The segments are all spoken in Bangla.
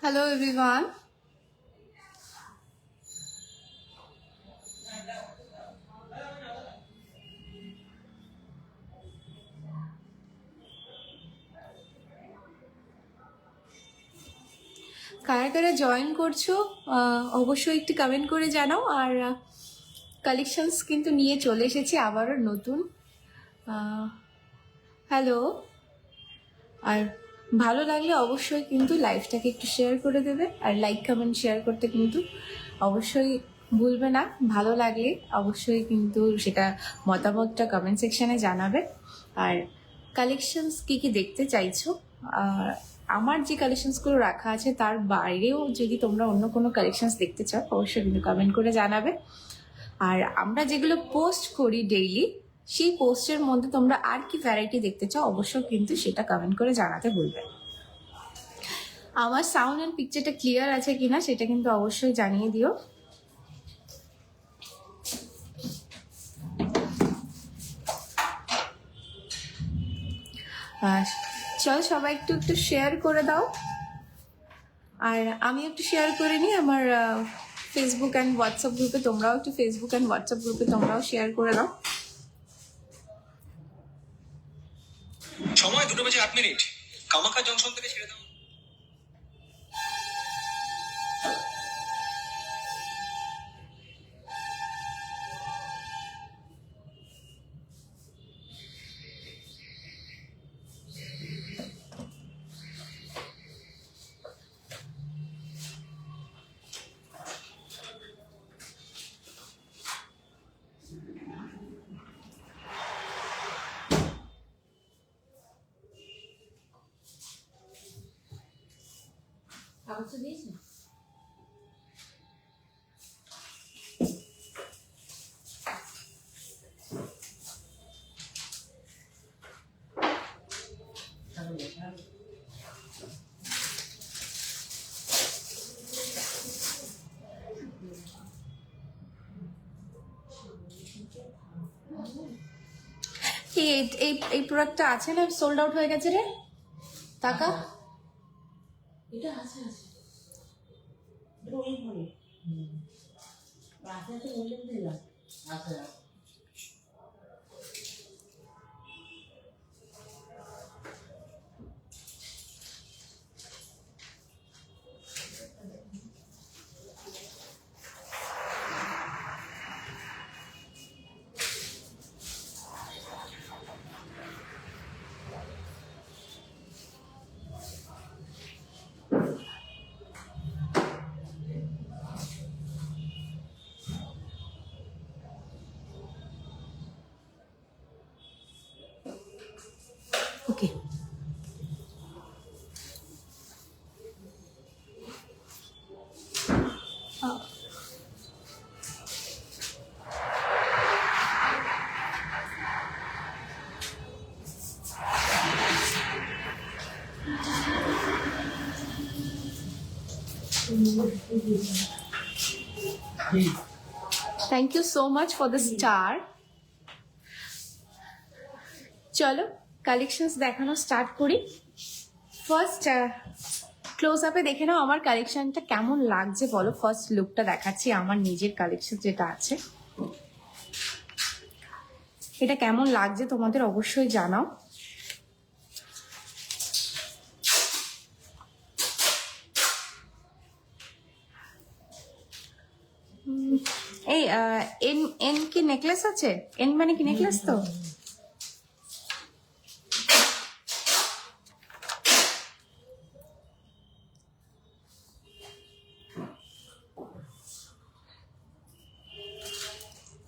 Hello everyone. কারা কারা জয়েন করছো অবশ্যই একটু কমেন্ট করে জানাও। আর কালেকশনস কিন্তু নিয়ে চলে এসেছি আবারও নতুন। হ্যালো। আর ভালো লাগলে অবশ্যই কিন্তু লাইভটাকে একটু শেয়ার করে দেবে, আর লাইক কমেন্ট শেয়ার করতে কিন্তু অবশ্যই ভুলবে না। ভালো লাগলে অবশ্যই কিন্তু সেটা মতামতটা কমেন্ট সেকশানে জানাবে। আর কালেকশনস কী কী দেখতে চাইছো, আমার যে কালেকশনসগুলো রাখা আছে তার বাইরেও যদি তোমরা অন্য কোনো কালেকশনস দেখতে চাও অবশ্যই কিন্তু কমেন্ট করে জানাবে। আর আমরা যেগুলো পোস্ট করি ডেইলি, সেই পোস্টের মধ্যে তোমরা আর কি ভ্যারাইটি দেখতে চাও অবশ্যই কিন্তু সেটা কমেন্ট করে জানাতে ভুলবে। আমার সাউন্ড অ্যান্ড পিকচারটা ক্লিয়ার আছে কিনা সেটা কিন্তু অবশ্যই জানিয়ে দিও। চল সবাই একটু একটু শেয়ার করে দাও, আর আমি একটু শেয়ার করে নিই আমার ফেসবুক অ্যান্ড হোয়াটসঅ্যাপ গ্রুপে। তোমরাও একটু ফেসবুক অ্যান্ড হোয়াটসঅ্যাপ গ্রুপে তোমরাও শেয়ার করে দাও। সময় 2:08। কামাখ্যা জংশন থেকে ছেড়ে দাও। এই প্রোডাক্টটা আছে না, সোল্ড আউট হয়ে গেছে রে টাকা। এটা আছে আছে এটা ওই ঘরে রাতে তো বলে দিলাম আছে। Okay, thank you so much for the star. চলো কালেকশনস দেখানো স্টার্ট করি। ফার্স্ট ক্লোজ আপে দেখে নাও আমার কালেকশনটা কেমন লাগছে বলো। ফার্স্ট লুকটা দেখাচ্ছি আমার নিজের কালেকশন যেটা আছে, এটা কেমন লাগছে তোমাদের অবশ্যই জানাও। এই এন এন কি নেকলেস আছে? এন মানে কি নেকলেস তো?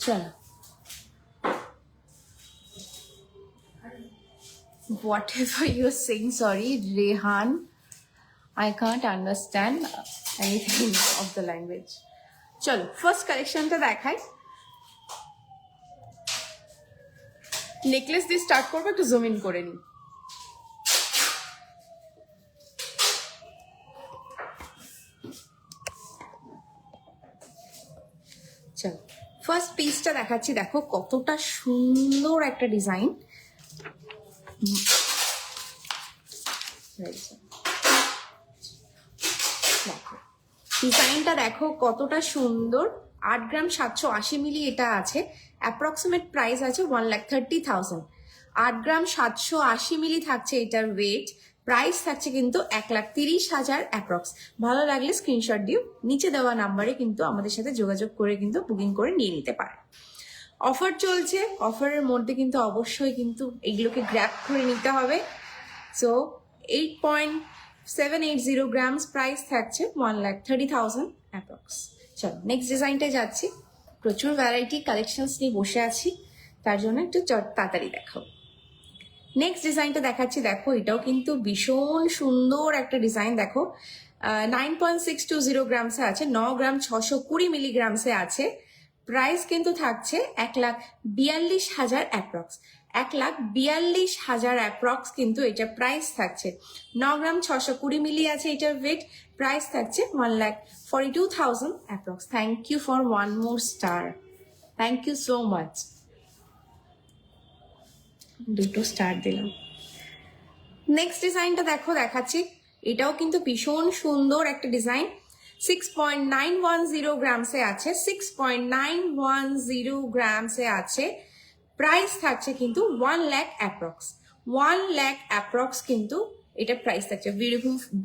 চলো, whatever you're saying, sorry, Rehan, I can't understand anything of the language. চলো ফার্স্ট কালেকশনটা দেখাই। নেকলেস দিয়ে স্টার্ট করবো, একটু জুম ইন করে নিই। চলো ফার্স্ট পিসটা দেখাচ্ছি, দেখো কতটা সুন্দর একটা ডিজাইন। ডিজাইনটা দেখো কতটা সুন্দর। 8 গ্রাম 780 মিলি এটা আছে। অ্যাপ্রক্সিমেট প্রাইস আছে 1,30,000। 8 গ্রাম 780 মিলি থাকছে এটার ওয়েট। প্রাইস থাকছে কিন্তু 1,30,000 অ্যাপ্রক্স। ভালো লাগলে স্ক্রিনশট দিও, নিচে দেওয়া নাম্বারে কিন্তু আমাদের সাথে যোগাযোগ করে কিন্তু বুকিং করে নিয়ে নিতে পারে। অফার চলছে, অফারের মধ্যে কিন্তু অবশ্যই কিন্তু এগুলোকে গ্র্যাব করে নিতে হবে। সো 8.780 গ্রামস প্রাইস থাকছে 1,30,000 অ্যাপ্রক্স। চলো নেক্সট ডিজাইনটায় যাচ্ছি। প্রচুর ভ্যারাইটি কালেকশনস নিয়ে বসে আছি, তার জন্য একটু তাড়াতাড়ি দেখাও। নেক্সট ডিজাইনটা দেখাচ্ছি, দেখো এটাও কিন্তু ভীষণ সুন্দর একটা ডিজাইন। দেখো 9.620 গ্রামসে আছে, 9 গ্রাম 620 মিলিগ্রামসে আছে। প্রাইস কিন্তু থাকছে 1,42,000 অ্যাপ্রক্স। 1,42,000 অ্যাপ্রক্স কিন্তু এটা প্রাইস থাকছে। 9 গ্রাম 620 মিলি আছে এটার ওয়েট। প্রাইস থাকছে 1,42,000 approx. Thank you for one more star, thank you so much. দুটো স্টার দিলাম। নেক্সট ডিজাইনটা দেখো দেখাচ্ছি, এটাও কিন্তু ভীষণ সুন্দর একটা ডিজাইন। 6.910 গ্রামসে আছে, 6.910 গ্রামসে আছে। প্রাইস থাকছে কিন্তু 1 লাখ অ্যাপ্রক্স। 1 লাখ অ্যাপ্রক্স কিন্তু এটা প্রাইস থাকছে।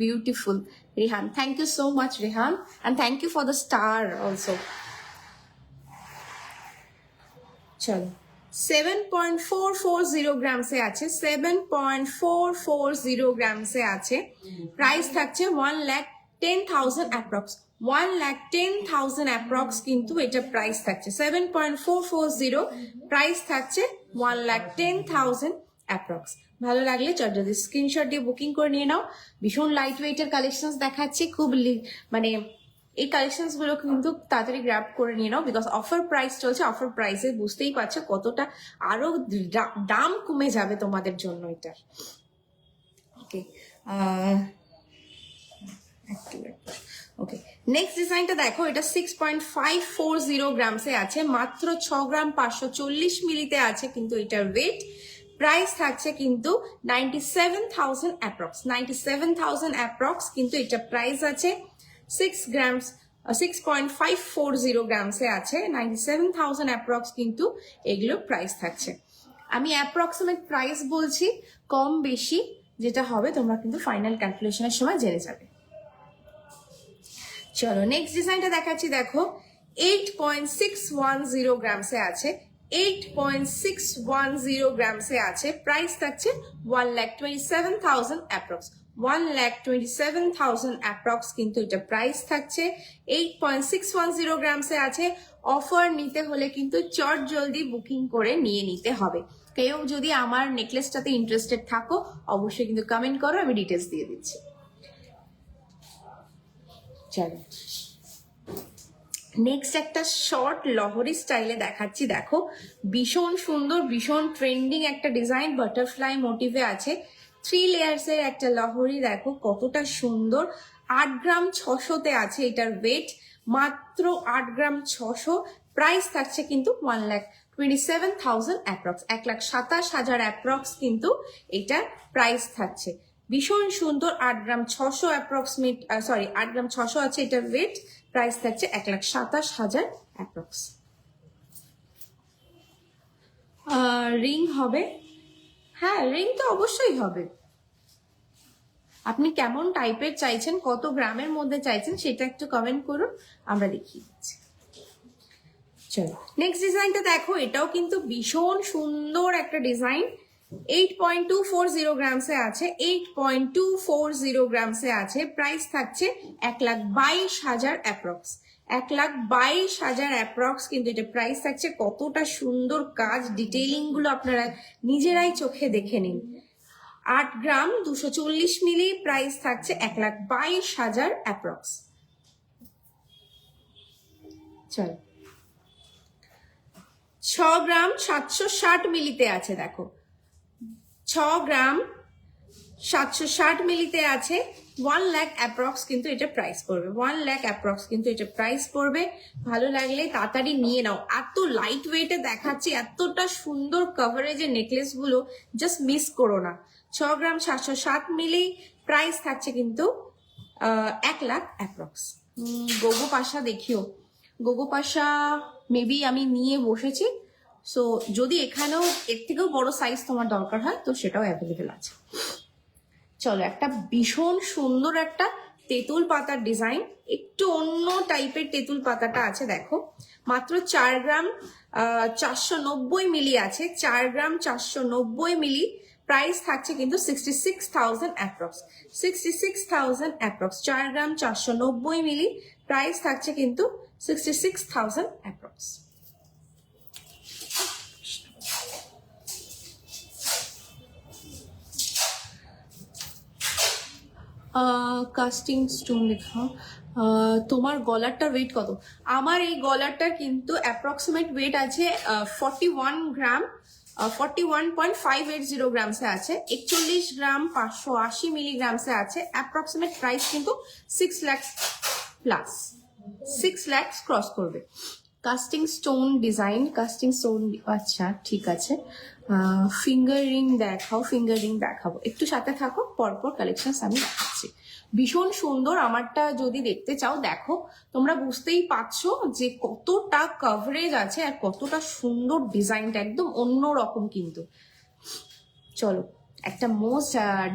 Beautiful Rihan, thank you so much Rihan, and thank you for the star also. চলো 7.440 গ্রামসে আছে, 7.440 গ্রামসে আছে। প্রাইস থাকছে 1,10,000 অ্যাপ্রক্স। 1,10,000 অ্যাপ্রক্স কিন্তু এটা প্রাইস থাকছে। 7.440 প্রাইস থাকছে 1,10,000 অ্যাপ্রক্স। ভালো লাগলে যদি স্ক্রিনশট দিয়ে বুকিং করে নিয়ে নাও। ভীষণ লাইট ওয়েটের কালেকশন দেখাচ্ছি, খুব মানে এই কালেকশনস গুলো কিন্তু তাড়াতাড়ি গ্র্যাব করে নিয়ে নাও, বিকজ অফার প্রাইস চলছে। অফার প্রাইসে বুঝতেই পারছো কতটা আরো দাম কমে যাবে তোমাদের জন্য এটার। ওকে ওকে নেক্সট ডিজাইনটা দেখো, এটা 6.540 গ্রামসে আছে, মাত্র 6 গ্রাম 540 মিলিতে আছে কিন্তু এটার ওয়েট। প্রাইস থাকছে কিন্তু 97,000 অ্যাপ্রক্স। 97,000 অ্যাপ্রক্স কিন্তু এটা প্রাইস আছে। 6.540 গ্রামসে আছে, 97,000 অ্যাপ্রক্স কিন্তু এগুলো প্রাইস থাকছে। আমি অ্যাপ্রক্সিমেট প্রাইস বলছি, কম বেশি যেটা হবে তোমরা কিন্তু ফাইনাল ক্যালকুলেশনের সময় জেনে যাবে। চলো নেক্সট ডিজাইনটা দেখাচ্ছি, দেখো 8.610 গ্রামসে আছে, 8.610 গ্রামসে আছে। প্রাইস থাকছে 1,27,000 অ্যাপ্রক্স। 1,27,000 অ্যাপ্রক্স কিন্তু এটা প্রাইস থাকছে। 8.610 গ্রামসে আছে। অফার নিতে হলে কিন্তু চট জলদি বুকিং করে নিয়ে নিতে হবে। কেউ যদি আমার নেকলেসটাতে ইন্টারেস্টেড থাকো অবশ্যই কিন্তু কমেন্ট করো, আমি ডিটেলস দিয়ে দিচ্ছি। চলো নেক্সট একটা শর্ট লহরি স্টাইলে দেখাচ্ছি, দেখো ভীষণ সুন্দর, ভীষণ ট্রেন্ডিং একটা ডিজাইন। বাটারফ্লাই মোটিভে আছে, 3 লেয়ার্সের একটা লহরি। দেখো কতটা সুন্দর। 8 গ্রাম 600তে আছে এটার ওয়েট, মাত্র 8 গ্রাম 600। প্রাইস থাকছে কিন্তু 27,000 অ্যাপ্রক্স, 1,27,000 অ্যাপ্রক্স কিন্তু এটা প্রাইস থাকছে। ভীষণ সুন্দর 8 গ্রাম 600 অ্যাপ্রক্সিমেট, 8 গ্রাম 600 আছে এটার ওয়েট, প্রাইস থাকছে 1,27,000 অ্যাপ্রক্স। রিং হবে? হ্যাঁ, রিং তো অবশ্যই হবে। আপনি কেমন টাইপের চাইছেন, কত গ্রামের মধ্যে চাইছেন সেটা একটু কমেন্ট করুন, আমরা দেখিয়ে দিচ্ছি। চলো নেক্সট ডিজাইনটা দেখো, এটাও কিন্তু ভীষণ সুন্দর একটা ডিজাইন। 8.240 গ্রামসে আছে, 8.240 গ্রামসে আছে। প্রাইস থাকছে 1,22,000 অ্যাপ্রক্স, 1,22,000 অ্যাপ্রক্স কিন্তু এটা প্রাইস থাকছে। কতটা সুন্দর কাজ, ডিটেইলিং গুলো আপনারা নিজেরাই চোখে দেখে নিন। 8 গ্রাম 240 মিলি, প্রাইস থাকছে 1,22,000 অ্যাপ্রক্স। চল 6 গ্রাম 760 মিলিতে আছে, দেখো 6 গ্রাম 760 মিলিতে আছে। 1 লাখ অ্যাপ্রক্স কিন্তু এটা প্রাইস পড়বে, 1 লাখ অ্যাপ্রক্স কিন্তু এটা প্রাইস পড়বে। ভালো লাগলে তাড়াতাড়ি নিয়ে নাও। এত লাইট ওয়েটে দেখাচ্ছি, এতটা সুন্দর কভারেজের নেকলেস গুলো জাস্ট মিস করো না। 6 গ্রাম 760 মিলি, প্রাইস থাকছে কিন্তু 1 লাখ অ্যাপ্রক্স। গোগো পাশা দেখিও, গোগো পাশা মেবি আমি নিয়ে বসেছি, সো যদি এখানেও এর থেকেও বড় সাইজ তোমার দরকার হয় তো সেটাও অ্যাভেলেবেল আছে। চলো একটা ভীষণ সুন্দর একটা তেঁতুল পাতার ডিজাইন, একটু অন্য টাইপের তেঁতুল পাতাটা আছে দেখো। মাত্র 4 গ্রাম 490 মিলি আছে, 4 গ্রাম 490 মিলি। প্রাইস থাকছে কিন্তু 66,000 অ্যাপ্রক্স, 66,000 অ্যাপ্রক্স। 4 গ্রাম 490 মিলি, প্রাইস থাকছে কিন্তু 66,000 অ্যাপ্রক্স। কাস্টিং স্টোন দেখাও। তোমার গলারটার ওয়েট কত? আমার এই গলারটার কিন্তু অ্যাপ্রক্সিমেট ওয়েট আছে 41 গ্রাম, 41.580 গ্রামসে আছে। 41 গ্রাম 580 মিলিগ্রামসে আছে। অ্যাপ্রক্সিমেট প্রাইস কিন্তু 6 লাখ প্লাস, 6 লাখ ক্রস করবে। Casting stone design, casting stone, আচ্ছা ঠিক আছে। ফিঙ্গার রিং দেখাও, ফিঙ্গার রিং দেখাবো, একটু সাথে থাকো, পরপর কালেকশন আমি দেখাচ্ছি। ভীষণ সুন্দর, আমারটা যদি দেখতে চাও দেখো, তোমরা বুঝতেই পারছো যে কতটা কভারেজ আছে আর কতটা সুন্দর ডিজাইনটা, একদম অন্য রকম কিন্তু। চলো একটা মোস্ট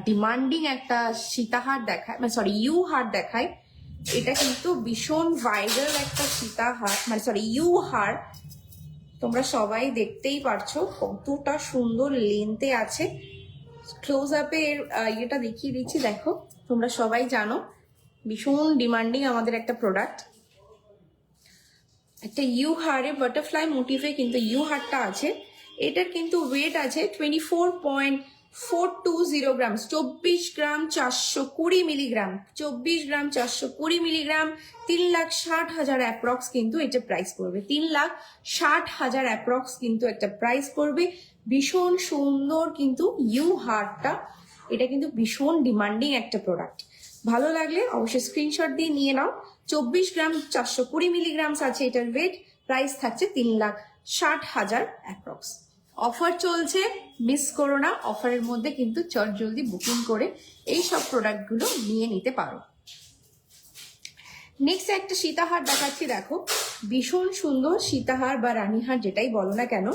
ডিমান্ডিং একটা সীতাহার দেখায়, মানে সরি ইউ হার দেখায়। এটা কিন্তু ভীষণ ভাইরাল একটা সীতাহার, মানে সরি ইউ হার। তোমরা সবাই দেখতেই পারছো কতটা সুন্দর লেন্থে আছে। ক্লোজ আপে এর ইয়েটা দেখিয়ে দিচ্ছি, দেখো তোমরা সবাই জানো ভীষণ ডিমান্ডিং আমাদের একটা প্রোডাক্ট। একটা ইউ হারে বাটারফ্লাই মোটিভে কিন্তু ইউ হারটা আছে। এটার কিন্তু ওয়েট আছে 24.420 গ্রাম, 24 গ্রাম 420 মিলিগ্রাম, 24 গ্রাম 420 মিলিগ্রাম। 3,60,000 অ্যাপ্রক্স কিন্তু এটা প্রাইস পড়বে, 3,60,000 অ্যাপ্রক্স কিন্তু একটা প্রাইস পড়বে। ভীষণ সুন্দর কিন্তু ইউ হারটা, এটা কিন্তু ভীষণ ডিমান্ডিং একটা প্রোডাক্ট। ভালো লাগলে অবশ্যই স্ক্রিনশট দিয়ে নিয়ে নাও। 24 গ্রাম 420 মিলিগ্রাম আছে এটার ওয়েট, প্রাইস থাকছে 3,60,000 অ্যাপ্রক্স। অফার চলছে, মিস করো না। অফারের মধ্যে কিন্তু চট জলদি বুকিং করে এই সব প্রোডাক্টগুলো নিয়ে নিতে পারো। নেক্সট একটা সীতাহার দেখাচ্ছি, দেখো ভীষণ সুন্দর সীতাহার বা রানীহার যেটাই বলো না কেন।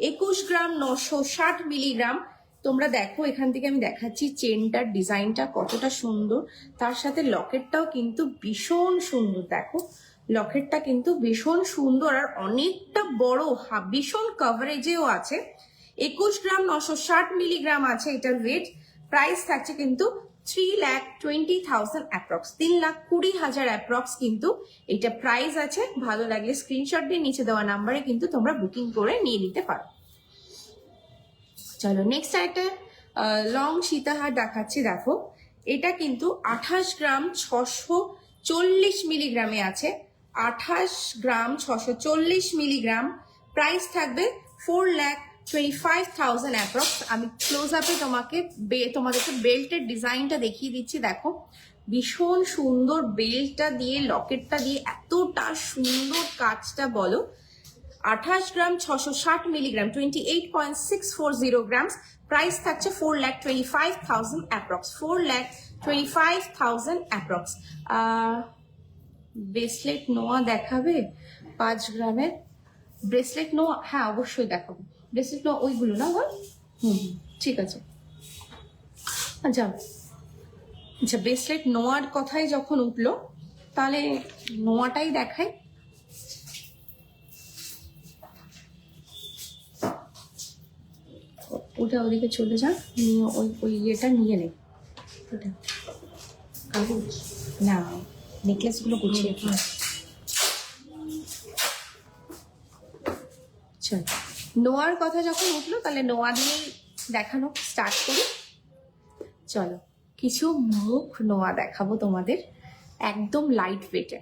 21 গ্রাম 960 মিলিগ্রাম। তোমরা দেখো এখান থেকে আমি দেখাচ্ছি চেনটার ডিজাইনটা কতটা সুন্দর, তার সাথে লকেটটাও কিন্তু ভীষণ সুন্দর। দেখো লকেটটা কিন্তু ভীষণ সুন্দর আর অনেকটা বড়, ভীষণ কভারেজেও আছে। 21 গ্রাম 960 মিলিগ্রাম আছে এটার ওয়েট। প্রাইস থাকছে কিন্তু 3,20,000 অ্যাপ্রক্স, 3,20,000 অ্যাপ্রক্স কিন্তু এটা প্রাইস আছে। ভালো লাগলে স্ক্রিনশট দিয়ে নিচে দেওয়া নাম্বারে কিন্তু তোমরা বুকিং করে নিয়ে নিতে পারো। চলো নেক্সট একটা লং সীতাহার দেখাচ্ছি, দেখো এটা কিন্তু 28 গ্রাম 640 মিলিগ্রামে আছে। 28 গ্রাম 640 মিলিগ্রাম, প্রাইস থাকবে 4,25,000 অ্যাপ্রক্স। আমি ক্লোজ আপে তোমাদেরকে বেল্টের ডিজাইনটা দেখিয়ে দিচ্ছি, দেখো ভীষণ সুন্দর বেল্টটা দিয়ে লকেটটা দিয়ে এতটা সুন্দর কাজটা বলো। 28 গ্রাম 660 মিলিগ্রাম 28.640 গ্রামস, প্রাইস থাকছে 4,25,000 অ্যাপ্রক্স, 4,25,000 অ্যাপ্রক্স। ব্রেসলেট নোয়া দেখাবে 5 গ্রামের? ব্রেসলেট নোয়া, হ্যাঁ অবশ্যই দেখাবো। ব্রেসলেট নোয়া ওইগুলো না বল? ঠিক আছে। যাও, আচ্ছা ব্রেসলেট নোয়ার কথাই যখন উঠলো তাহলে নোয়াটাই দেখাই। ওটা ওদিকে চলে যা, নিয়ে ওই ইয়েটা নিয়ে নে। ওটা কাগজ না, নেকলেসগুলো গুছিয়ে চল। নোয়ার কথা যখন উঠলো তাহলে নোয়া দিয়েই দেখানো স্টার্ট করি। চলো, কিছু মুখ নোয়া দেখাবো তোমাদের, একদম লাইট ওয়েটে।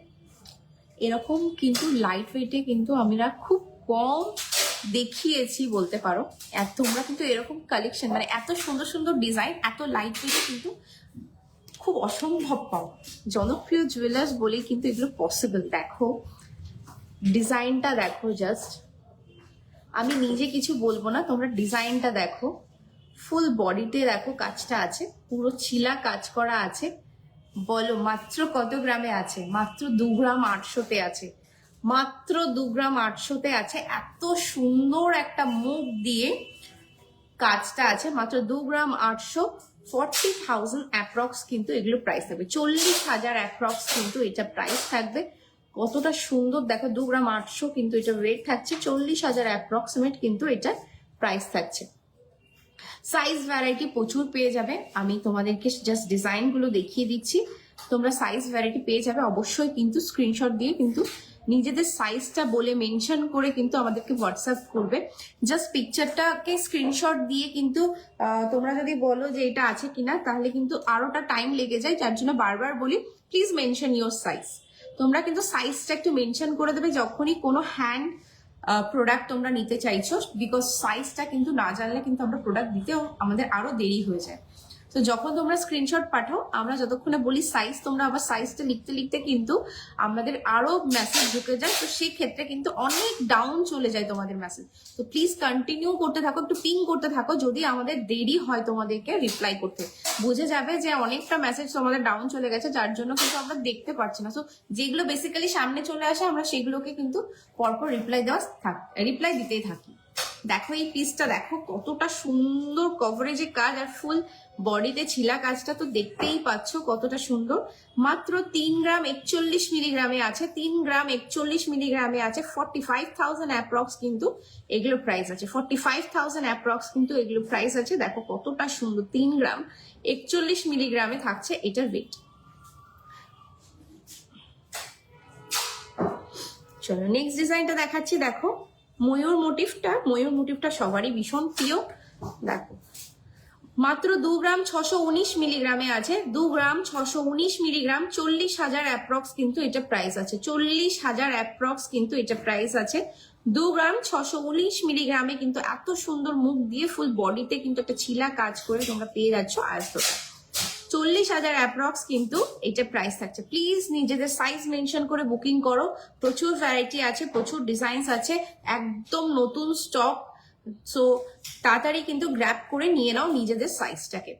এরকম কিন্তু লাইট ওয়েটে কিন্তু আমরা খুব কম দেখিয়েছি বলতে পারো। তোমরা কিন্তু এরকম কালেকশন, মানে এত সুন্দর সুন্দর ডিজাইন এত লাইট ওয়েটে কিন্তু খুব অসম্ভব পাও। জনপ্রিয় জুয়েলার্স বলেই কিন্তু এগুলো পসিবল। দেখো ডিজাইনটা দেখো, জাস্ট আমি নিজে কিছু বলবো না, তোমরা ডিজাইনটা দেখো। ফুল বডিতে দেখো কাজটা আছে, পুরো ছিলা কাজ করা আছে। বলো মাত্র কত গ্রামে আছে? মাত্র 2 গ্রাম 800-তে আছে, মাত্র 2 গ্রাম 800-তে আছে। এত সুন্দর একটা মুখ দিয়ে কাজটা আছে, মাত্র 2 গ্রাম 800, 40,000 অ্যাপ্রক্স কিন্তু এগুলো প্রাইস থাকবে, 40,000 অ্যাপ্রক্স কিন্তু এটা প্রাইস থাকবে। কতটা সুন্দর দেখো, 2 গ্রাম 800 কিন্তু এটা ওয়েট থাকছে, 40,000 অ্যাপ্রক্সিমেট কিন্তু এটা প্রাইস থাকছে। সাইজ ভ্যারাইটি প্রচুর পেয়ে যাবে, আমি তোমাদেরকে জাস্ট ডিজাইনগুলো দেখিয়ে দিচ্ছি, তোমরা সাইজ ভ্যারাইটি পেয়ে যাবে। অবশ্যই কিন্তু স্ক্রিনশট দিয়ে কিন্তু নিজেদের সাইজটা বলে মেনশন করে কিন্তু আমাদেরকে হোয়াটসঅ্যাপ করবে। জাস্ট পিকচারটাকে স্ক্রিনশট দিয়ে কিন্তু তোমরা যদি বলো যে এটা আছে কিনা, তাহলে কিন্তু আরোটা টাইম লেগে যায়। যার জন্য বারবার বলি প্লিজ মেনশন ইউর সাইজ। তোমরা কিন্তু সাইজটা একটু মেনশন করে দেবে যখনই কোনো হ্যান্ড প্রোডাক্ট তোমরা নিতে চাইছো, বিকজ সাইজটা কিন্তু না জানলে কিন্তু আমরা প্রোডাক্ট দিতেও আমাদের আরো দেরি হয়ে যায়। তো যখন তোমরা স্ক্রিনশট পাঠাও, আমরা যতক্ষণে বলি সাইজ, তোমরা আবার সাইজটা লিখতে লিখতে কিন্তু আমাদের আরো মেসেজ ঢুকে যায়, তো সেই ক্ষেত্রে কিন্তু অনেক ডাউন চলে যায় তোমাদের মেসেজ। তো প্লিজ কন্টিনিউ করতে থাকো, একটু পিং করতে থাকো, যদি আমাদের দেরি হয় তোমাদেরকে রিপ্লাই করতে, বুঝে যাবে যে অনেকটা মেসেজ তোমাদের ডাউন চলে গেছে, যার জন্য কিন্তু আমরা দেখতে পাচ্ছি না। তো যেগুলো বেসিক্যালি সামনে চলে আসে আমরা সেগুলোকে কিন্তু পরপর রিপ্লাই দিতেই থাকি। দেখো এই পিসটা দেখো কতটা সুন্দর কভারেজে কাজ, আর ফুল বডিতে ছিলা কাজটা তো দেখতেই পাচ্ছ কতটা সুন্দর। মাত্র 3 গ্রাম 41 মিলিগ্রামে আছে, 3 গ্রাম 41 মিলিগ্রামে আছে, 45,000 অ্যাপ্রক্স কিন্তু এগুলো প্রাইস আছে, 45,000 অ্যাপ্রক্স কিন্তু এগুলো প্রাইস আছে। দেখো কতটা সুন্দর, 3 গ্রাম 41 মিলিগ্রামে থাকছে এটার ওয়েট। চলো নেক্সট ডিজাইনটা দেখাচ্ছি। দেখো ময়ূর মোটিভটা সবারই ভীষণ প্রিয়। দেখো মাত্র 2 গ্রাম 619 মিলিগ্রামে আছে, 2 গ্রাম 619 মিলিগ্রাম, 40,000 অ্যাপ্রক্স কিন্তু এটা প্রাইস আছে, 40,000 অ্যাপ্রক্স কিন্তু এটা প্রাইস আছে। 2 গ্রাম 619 মিলিগ্রামে কিন্তু এত সুন্দর মুখ দিয়ে ফুল বডিতে কিন্তু একটা ছিলা কাজ করে তোমরা পেয়ে যাচ্ছ আয়স্তটা, 40,000 অ্যাপ্রক্স কিন্তু এটা প্রাইস থাকছে। প্লিজ নিজেদের সাইজ মেনশন করে বুকিং করো, প্রচুর ভ্যারাইটি আছে, প্রচুর ডিজাইনস আছে, একদম নতুন স্টক। সো তাড়াতাড়ি কিন্তু গ্র্যাব করে নিয়ে নাও নিজেদের সাইজটাকে।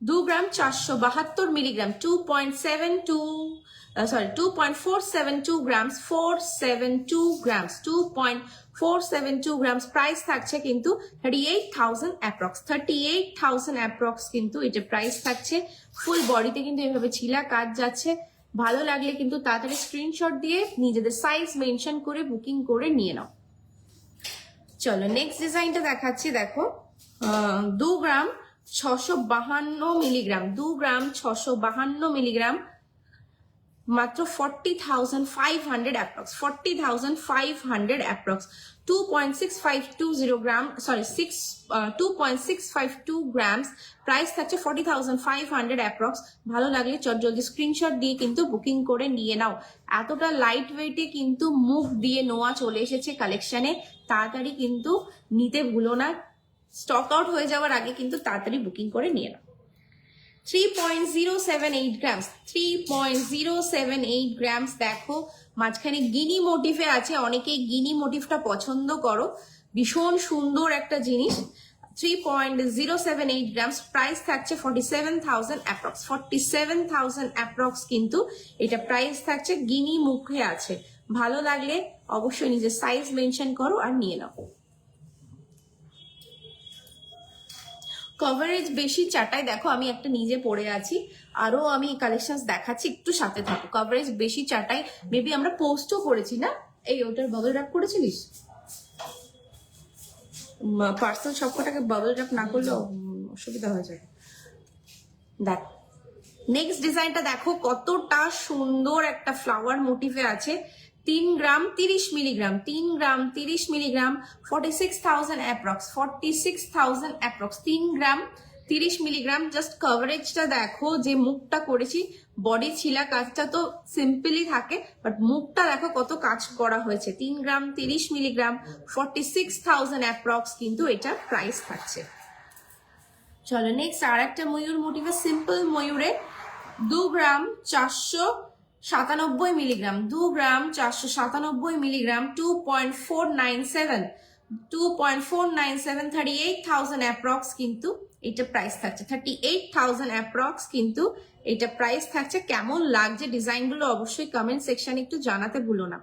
2 গ্রাম 472 মিলিগ্রাম, 2.472 গ্রামস, 2.472 গ্রামস প্রাইস থাকছে কিন্তু 38,000 অ্যাপ্রক্স, 38,000 অ্যাপ্রক্স কিন্তু এটা প্রাইস থাকছে। ফুল বডিতে কিন্তু এভাবে ছিলা কাজ যাচ্ছে। ভালো লাগলে কিন্তু তাড়াতাড়ি স্ক্রিনশট দিয়ে নিজেদের সাইজ মেনশন করে বুকিং করে নিয়ে নাও। চলো নেক্সট ডিজাইনটা দেখাচ্ছি। দেখো 2 গ্রাম 652 মিলিগ্রাম, 2 গ্রাম 652 মিলিগ্রাম, মাত্র 40,500 অ্যাপ্রক্স, 40,500 অ্যাপ্রক্স, 2.6520 গ্রাম, সরি 2.652 গ্রামস প্রাইস থাকছে, 40,500 অ্যাপ্রক্স। ভালো লাগলে জলদি স্ক্রিনশট দিয়ে কিন্তু বুকিং করে নিয়ে নাও। এতটা লাইট ওয়েটে কিন্তু মুখ দিয়ে নোয়া চলে এসেছে কালেকশনে, তাড়াতাড়ি কিন্তু নিতে ভুলো না, স্টক আউট হয়ে যাওয়ার আগে কিন্তু তাড়াতাড়ি বুকিং করে নিয়ে নাও। 3.078 গ্রামস, 3.078 গ্রামস। দেখো মাঝখানে গিনি মোটিভে আছে, অনেকেই গিনি মোটিভটা পছন্দ করো, ভীষণ সুন্দর একটা জিনিস। 3.078 গ্রামস, প্রাইস থাকছে 47,000 অ্যাপ্রক্স, 47,000 অ্যাপ্রক্স কিন্তু এটা প্রাইস থাকছে। গিনি মুখে আছে, ভালো লাগলে অবশ্যই নিজের সাইজ মেনশন করো আর নিয়ে নাও। কভারেজ বেশি চাটায়, দেখো আমি একটা নিজে পরে আছি, আরো আমি কালেকশন দেখাচ্ছি, একটু সাথে থাকো। কভারেজ বেশি চাটায়, মেবি আমরা পোস্টও করেছি না, এই ওটার বাবল র্যাপ করেছিলিস, পার্সেল সবকটাকে বাবল র্যাপ না করলেও অসুবিধা হয়ে যায়। দেখ নেক্সট ডিজাইনটা দেখো, কতটা সুন্দর একটা ফ্লাওয়ার মোটিভে আছে। 3 গ্রাম 30 মিলিগ্রাম, 3 গ্রাম 30 মিলিগ্রাম, 46,000 অ্যাপ্রক্স, 46,000 অ্যাপ্রক্স, 3 গ্রাম 30 মিলিগ্রাম। জাস্ট কভারেজটা দেখো, যে মুখটা করেছি, বডি ছিলা কাজটা তো সিম্পলি থাকে, বাট মুখটা দেখো কত কাজ করা হয়েছে। 3 গ্রাম 30 মিলিগ্রাম, 46,000 অ্যাপ্রক্স কিন্তু এটা প্রাইস থাকছে। চলো নেক্সট আর একটা ময়ূর মোটিভে, সিম্পল ময়ূরে 2 গ্রাম 497 মিলিগ্রাম, 2 গ্রাম 497 মিলিগ্রাম, 2.497, 2.497, 38,000 অ্যাপ্রক্স কিন্তু এটা প্রাইস থাকছে। 38,000 অ্যাপ্রক্স কিন্তু এটা প্রাইস থাকছে। কেমন লাগছে ডিজাইনগুলো অবশ্যই কমেন্ট সেকশনে একটু জানাতে ভুলো না।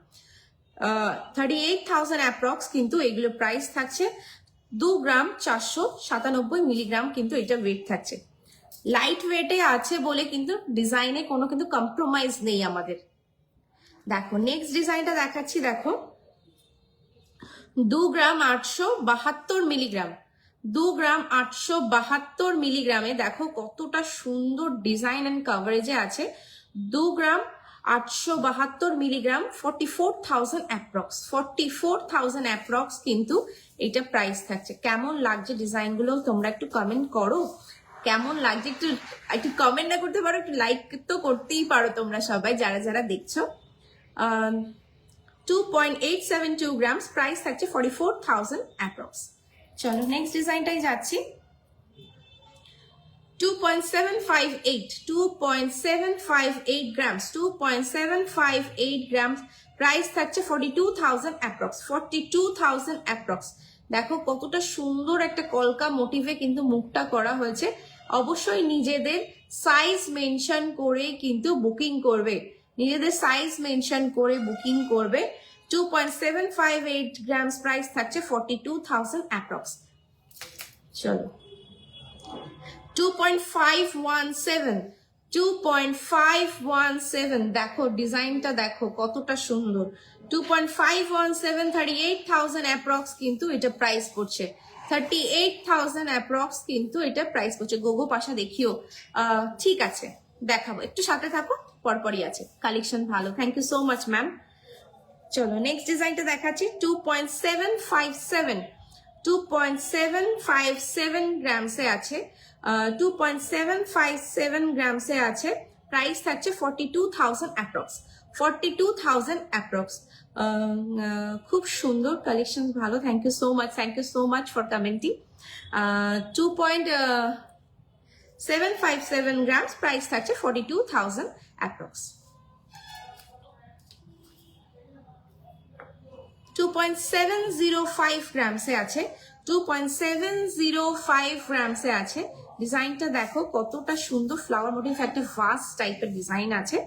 38,000 অ্যাপ্রক্স কিন্তু এগুলো প্রাইস থাকছে। 2 গ্রাম 497 মিলিগ্রাম কিন্তু এটা ওয়েট থাকছে। লাইট ওয়েটে আছে বলে কিন্তু ডিজাইনে কোনো কিন্তু কম্প্রোমাইজ নেই আমাদের। দেখো নেক্সট ডিজাইনটা দেখাচ্ছি, দেখো 2 গ্রাম 872 মিলিগ্রাম, 2 গ্রাম 872 মিলিগ্রামে দেখো কতটা সুন্দর ডিজাইন এন্ড কভারেজে আছে। 2 গ্রাম 872 মিলিগ্রাম, 44,000 অ্যাপ্রক্স, 44,000 অ্যাপ্রক্স কিন্তু এটা প্রাইস থাকছে। কেমন লাগছে ডিজাইনগুলো তোমরা একটু কমেন্ট করো, কেমন লাগছে একটু একটু কমেন্ট না করতে পারো, একটু লাইক তো করতেই পারো তোমরা সবাই যারা যারা দেখছো। 2.872 গ্রামস, প্রাইস থাকছে 44,000 অ্যাপ্রক্স। চলো নেক্সট ডিজাইনটাই যাচ্ছি। 2.758, 2.758 গ্রামস, 2.758 গ্রামস, প্রাইস থাকছে 42,000 অ্যাপ্রক্স, 42,000 অ্যাপ্রক্স। দেখো কতটা সুন্দর একটা কলকা মোটিভে কিন্তু মুখটা করা হয়েছে। অবশ্যই নিজেদের সাইজ মেনশন করে কিন্তু বুকিং করবে, নিজেদের সাইজ মেনশন করে বুকিং করবে। 2.758 গ্রামস, প্রাইস থাকছে 42,000 অ্যাপ্রক্স। চলো 2.517, 2.517, দেখো ডিজাইনটা দেখো কতটা সুন্দর। 2.517, 38,000 অ্যাপ্রক্স কিন্তু এটা প্রাইস পড়ছে। 38,000 অ্যাপ্রক্স কিন্তু এটা প্রাইস পড়ছে। গোগো পাশা দেখিও, ঠিক আছে দেখাবো, একটু সাথে থাকো, পরপরই আছে কালেকশন ভালো। Thank you so much ma'am. চলো নেক্সট ডিজাইনটা দেখাচ্ছি। 2.757, 2.757 গ্রামসে আছে, 2.757 গ্রামসে আছে, প্রাইস থাকছে 42,000 অ্যাপ্রক্স, 42,000 অ্যাপ্রক্স। খুব সুন্দর কালেকশন, ভালো। Thank you so much, thank you so much for commenting. 2.757 grams, price থাকছে 42,000 অ্যাপ্রক্স। 2.705 গ্রামসে আছে, 2.705 গ্রামসে আছে। ডিজাইনটা দেখো কতটা সুন্দর, ফ্লাওয়ার মোটিভ একটা ভাস্ট টাইপের ডিজাইন আছে।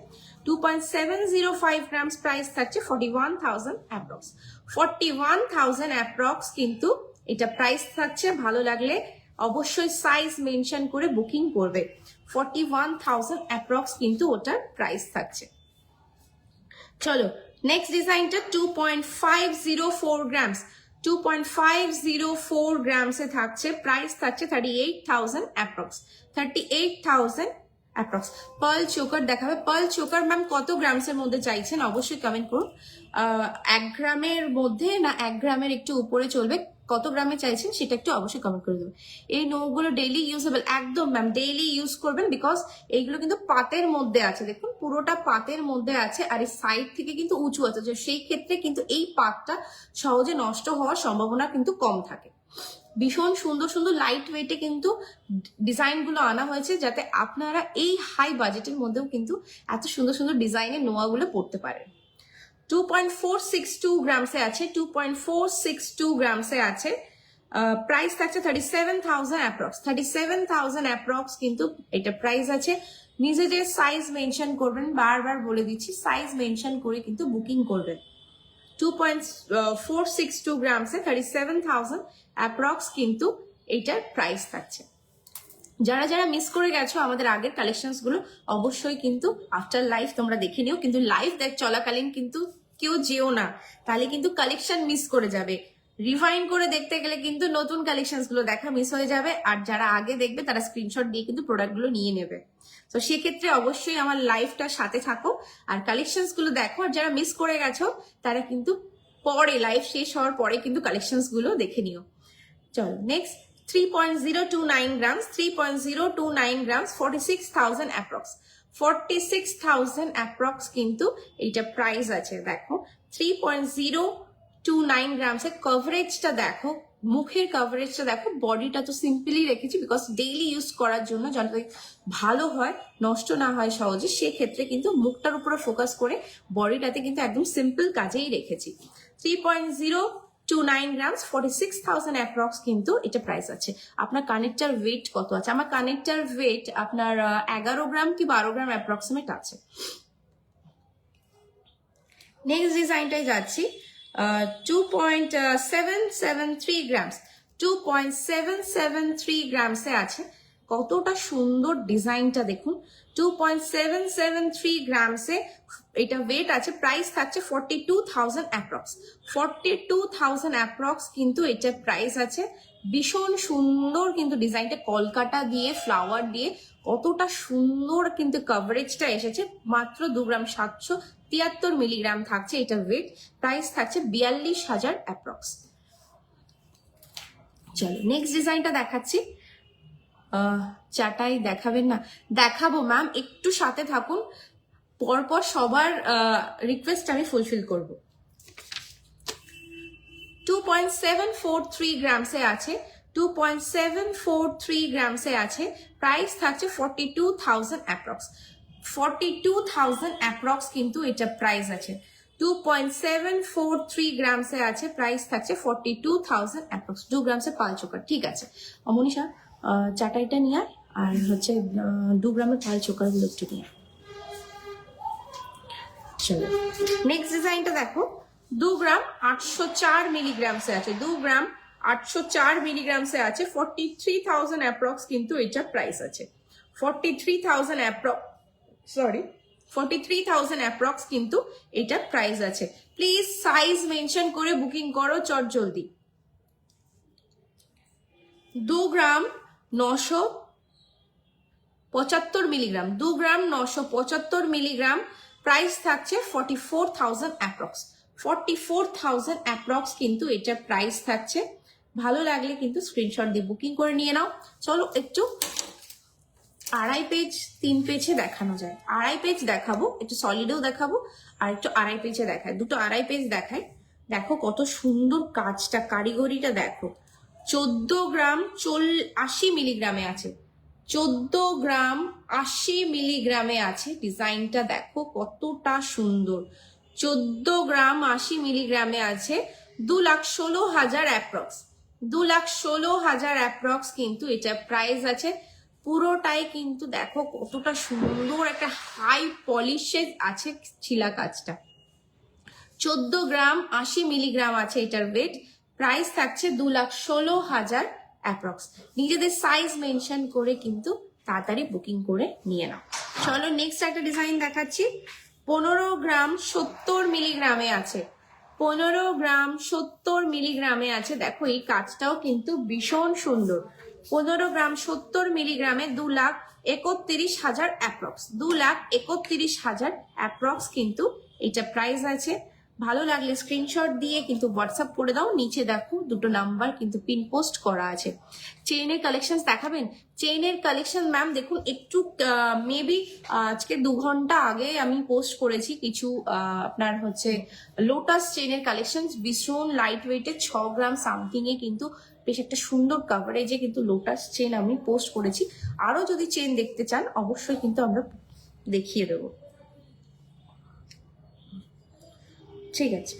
2.705 গ্রামস, প্রাইস থাকছে 41,000 অ্যাপ্রক্স, 41,000 অ্যাপ্রক্স কিন্তু এটা প্রাইস থাকছে। ভালো লাগলে অবশ্যই সাইজ মেনশন করে বুকিং করবে। 41,000 অ্যাপ্রক্স কিন্তু ওটার প্রাইস থাকছে। চলো নেক্সট ডিজাইনটা 2.504 গ্রামস, 2.504 গ্রামসে থাকছে, প্রাইস থাকছে 38,000 অ্যাপ্রক্স, 38,000 অ্যাপ্রক্স। পার্ল চোকার দেখাবে, পার্ল চোকার ম্যাম কত গ্রামসের মধ্যে চাইছেন অবশ্যই কমেন্ট করুন। 1 গ্রামের মধ্যে না 1 গ্রামের একটু উপরে চলবে, কত গ্রামে চাইছেন সেটা একটু অবশ্যই কমেন্ট করে দেবেন। এই নোগুলো ডেইলি ইউজেবল, একদম ম্যাম ডেইলি ইউজ করবেন, বিকজ এইগুলো কিন্তু পাতের মধ্যে আছে, দেখুন পুরোটা পাতের মধ্যে আছে, আর এই সাইড থেকে কিন্তু উঁচু আছে, সেই ক্ষেত্রে কিন্তু এই পাতটা সহজে নষ্ট হওয়ার সম্ভাবনা কিন্তু কম থাকে। ভীষণ সুন্দর সুন্দর লাইট ওয়েটে কিন্তু ডিজাইনগুলো আনা হয়েছে, যাতে আপনারা এই হাই বাজেটের মধ্যেও কিন্তু এত সুন্দর সুন্দর ডিজাইনের নোয়াগুলো পড়তে পারেন। 2.462 গ্রামসে আছে, 2.462 গ্রামসে আছে। প্রাইস থাকছে 37,000 অ্যাপ্রক্স, 37,000 অ্যাপ্রক্স কিন্তু এটা প্রাইস আছে। নিজে যে সাইজ মেনশন করবেন, বারবার বলে দিচ্ছি সাইজ মেনশন করে কিন্তু বুকিং করবেন। 2.462 গ্রামসে 37,000 অ্যাপ্রক্স কিন্তু এটার প্রাইস থাকছে। যারা যারা মিস করে গেছো আমাদের আগের কালেকশনস গুলো, অবশ্যই কিন্তু আফটার লাইভ তোমরা দেখে নিও, কিন্তু লাইভ চলাকালীন কিন্তু কেউ যেও না, তাহলে কিন্তু কালেকশন মিস করে যাবে। রিভাইন করে দেখতে গেলে কিন্তু নতুন কালেকশনস গুলো দেখা মিস হয়ে যাবে, আর যারা আগে দেখবে তারা স্ক্রিনশট দিয়ে কিন্তু প্রোডাক্ট গুলো নিয়ে নেবে। তো সেক্ষেত্রে অবশ্যই আমার লাইভটার সাথে থাকো আর কালেকশনস গুলো দেখো, আর যারা মিস করে গেছো তারা কিন্তু পরে লাইভ শেষ হওয়ার পরে কিন্তু কালেকশনস গুলো দেখে নিও। চলো next 3.029 grams, 3.029 grams, 46,000 approx, 46,000 approx কিন্তু এইটা প্রাইস আছে। দেখো 3.029 grams এর কভারেজটা দেখো, মুখের কভারেজটা দেখো, বডিটা তো সিম্পলি রেখেছি বিকজ ডেইলি ইউজ করার জন্য যাতে ভালো হয়, নষ্ট না হয় সহজে, সেক্ষেত্রে কিন্তু মুখটার উপরে ফোকাস করে বডিটাতে কিন্তু একদম সিম্পল কাজেই রেখেছি। 3.029 গ্রামস, 46,000 অ্যাপ্রক্স কিন্তু এটা প্রাইস আছে। আপনার কানেক্টার ওয়েট কত আছে? আমার কানেক্টার ওয়েট আপনার 11 গ্রাম কি 12 গ্রাম অ্যাপ্রক্সিমেট আছে। নেক্সট ডিজাইনটাই যাচ্ছি, 2.773 গ্রামস, 2.773 গ্রামসে আছে। কতটা সুন্দর ডিজাইনটা দেখুন, 2.773 গ্রামসে এটা ওয়েট আছে। প্রাইস থাকছে 42,000 অ্যাপ্রক্স, 42,000 অ্যাপ্রক্স কিন্তু এটা প্রাইস আছে। ভীষণ সুন্দর কিন্তু ডিজাইনটা, কলকাতা দিয়ে ফ্লাওয়ার দিয়ে কতটা সুন্দর কিন্তু কভারেজটা এসেছে। মাত্র 2 গ্রাম 773 মিলিগ্রাম থাকছে এটা ওয়েট। প্রাইস থাকছে 42,000 অ্যাপ্রক্স। চলো নেক্সট ডিজাইনটা দেখাচ্ছি। চাটাই দেখাবেন না? দেখাবো ম্যাম, একটু সাথে থাকুন, পরপর সবার রিকোয়েস্ট আমি ফুলফিল করব। 2.743 গ্রামসে আছে, 2.743 গ্রামসে আছে। প্রাইস থাকছে 42,000 অ্যাপ্রক্স, 42,000 অ্যাপ্রক্স কিন্তু এটা প্রাইস আছে। 2.743 গ্রামসে আছে, প্রাইস থাকছে 42,000 অ্যাপ্রক্স। 2 গ্রামসে পাল চোকার, ঠিক আছে অমনীষা, চাটাইটা নিয়ে আর হচ্ছে 2 গ্রামের পাল চোকার গুলো একটু নিয়ে। চলো নেক্সট ডিজাইনটা দেখো, 2 গ্রাম 804 মিলিগ্রামসে আছে, 2 গ্রাম 804 মিলিগ্রামসে আছে। 43,000 অ্যাপ্রক্স কিন্তু এটা প্রাইস আছে। 43,000 অ্যাপ্রক্স, সরি 43,000 অ্যাপ্রক্স কিন্তু এটা প্রাইস আছে। প্লিজ সাইজ মেনশন করে বুকিং করো চট জলদি। 2 গ্রাম 975 মিলিগ্রাম, 2 গ্রাম 975 মিলিগ্রাম। প্রাইস থাকছে 44,000 অ্যাপ্রক্স, 44,000 অ্যাপ্রক্স কিন্তু এটা প্রাইস থাকছে। ভালো লাগলে কিন্তু স্ক্রিনশট দিয়ে বুকিং করে নিয়ে নাও। চলো একটু 2.5 পেজ 3 পেজে দেখানো যায়, 2.5 পেজ দেখাবো, একটু সলিডেও দেখাবো আর একটু 2.5 পেজে দেখায়, দুটো 2.5 পেজ দেখায়। দেখো কত সুন্দর কাজটা, কারিগরিটা দেখো। 14 গ্রাম 80 মিলিগ্রামে আছে, 14 গ্রাম 80 মিলিগ্রামে আছে। ডিজাইনটা দেখো কতটা সুন্দর, 14 গ্রাম 80 মিলিগ্রামে আছে। 2,16,000 অ্যাপ্রক্স, 2,16,000 অ্যাপ্রক্স কিন্তু এটা প্রাইস আছে। পুরোটাই কিন্তু দেখো কতটা সুন্দর একটা হাই পলিশেড আছে ছিলা কাজটা। 14 গ্রাম 80 মিলিগ্রাম আছে এটার ওয়েট। প্রাইস থাকছে 2,16,000 অ্যাপ্রক্স। নিজেদের সাইজ মেনশন করে কিন্তু তাড়াতাড়ি বুকিং করে নিয়ে নাও। চলো নেক্সট একটা ডিজাইন দেখাচ্ছি। 15 গ্রাম 70 মিলিগ্রামে আছে, 15 গ্রাম 70 মিলিগ্রামে আছে। দেখো এই কাজটাও কিন্তু ভীষণ সুন্দর। 15 গ্রাম 70 মিলিগ্রামে 2,31,000 অ্যাপ্রক্স, 2,31,000 অ্যাপ্রক্স কিন্তু এটা প্রাইস আছে। ভালো লাগলে স্ক্রিনশট দিয়ে কিন্তু হোয়াটসঅ্যাপ করে দাও। নিচে দেখো দুটো নাম্বার কিন্তু পিন পোস্ট করা আছে। চেইনের কালেকশন দেখাবেন? চেইনের কালেকশন ম্যাম দেখুন একটু মেবি আজকে 2 ঘন্টা আগে আমি পোস্ট করেছি কিছু আপনার হচ্ছে লোটাস চেইনের কালেকশন, ভীষণ লাইট ওয়েটে 6 গ্রাম সামথিং এ কিন্তু বেশ একটা সুন্দর কাভারেজে কিন্তু লোটাস চেন আমি পোস্ট করেছি। আরো যদি চেন দেখতে চান অবশ্যই কিন্তু আমরা দেখিয়ে দেবো। ঠিক আছে,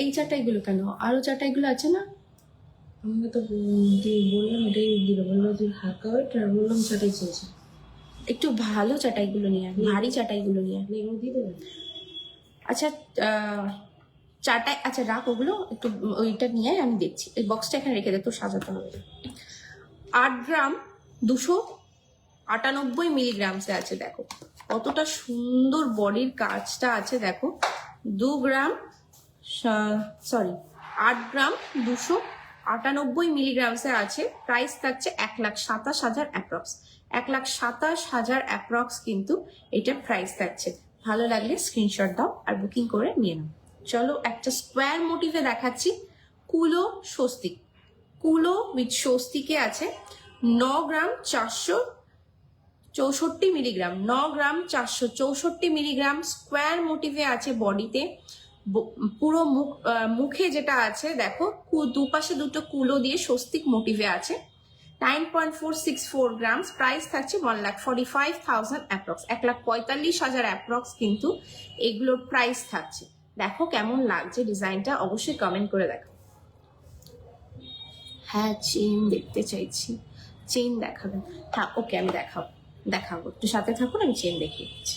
এই চাটাইগুলো কেন, আরো চাটাইগুলো আছে না? আমাকে তো বললাম এটাই দিল, বললো যে হালকা ওয়েট, আর বললাম সেটাই চেয়েছে। একটু ভালো চাটাইগুলো নিয়ে আন, ভারী চাটাইগুলো নিয়ে আন। এগুলো দিয়ে দেবেন? আচ্ছা চাটাই, আচ্ছা রাখ ওগুলো, একটু ওইটা নিয়ে আয়, আমি দেখছি। এই বক্সটা এখানে রেখে দে, তো সাজাতে হবে। 8 গ্রাম 298 মিলিগ্রামসে আছে, দেখো কতটা সুন্দর বডির কাজটা আছে। দেখো 2 গ্রাম, সরি 8 গ্রাম 298 মিলিগ্রামসে আছে। প্রাইস থাকছে 1,27,000 অ্যাপ্রক্স, 1,27,000 অ্যাপ্রক্স কিন্তু এটা প্রাইস থাকছে। ভালো লাগলে স্ক্রিনশট দাও আর বুকিং করে নিয়ে নাও। চলো একটা স্কোয়ার মোটিভে দেখাচ্ছি, কুলো স্বস্তিক। কুলো উইথ স্বস্তিকে আছে 9 গ্রাম 464 মিলিগ্রাম, 9 গ্রাম 464 মিলিগ্রাম স্কোয়ার মোটিভে আছে বডিতে। পুরো মুখে যেটা আছে দেখো, দুপাশে দুটো কুলো দিয়ে স্বস্তিক মোটিভে আছে। 9.464 গ্রাম, প্রাইস থাকছে 1,45,000 অ্যাপ্রক্স, 1,45,000 অ্যাপ্রক্স কিন্তু এগুলোর প্রাইস থাকছে। দেখো কেমন লাগছে ডিজাইনটা, অবশ্যই কমেন্ট করে দেখো। হ্যাঁ চেন দেখতে চাইছি, চেন দেখাবেন? হ্যাঁ ওকে, আমি দেখাবো, একটু সাথে থাকুন, আমি চেন দেখিয়ে দিচ্ছি।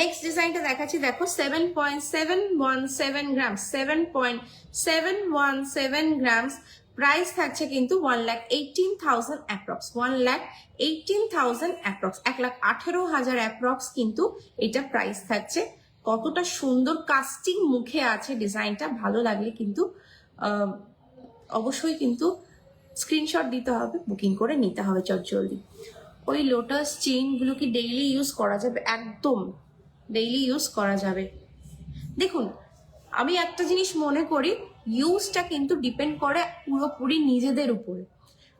নেক্সট ডিজাইনটা দেখাচ্ছি, দেখো 7.717 গ্রাম, 7.717 গ্রামস, প্রাইস থাকছে কিন্তু 1,18,000 অ্যাপ্রক্স, 1,18,000 অ্যাপ্রক্স, 1,18,000 অ্যাপ্রক্স কিন্তু এটা প্রাইস থাকছে। কতটা সুন্দর কাস্টিং মুখে আছে ডিজাইনটা, ভালো লাগলে কিন্তু অবশ্যই কিন্তু স্ক্রিনশট দিতে হবে, বুকিং করে নিতে হবে চটজলদি। ওই লোটাস চেইনগুলো কি ডেইলি ইউজ করা যাবে? একদম ডেইলি ইউজ করা যাবে। দেখুন আমি একটা জিনিস মনে করি, ইউজটা কিন্তু ডিপেন্ড করে পুরোপুরি নিজেদের উপরে।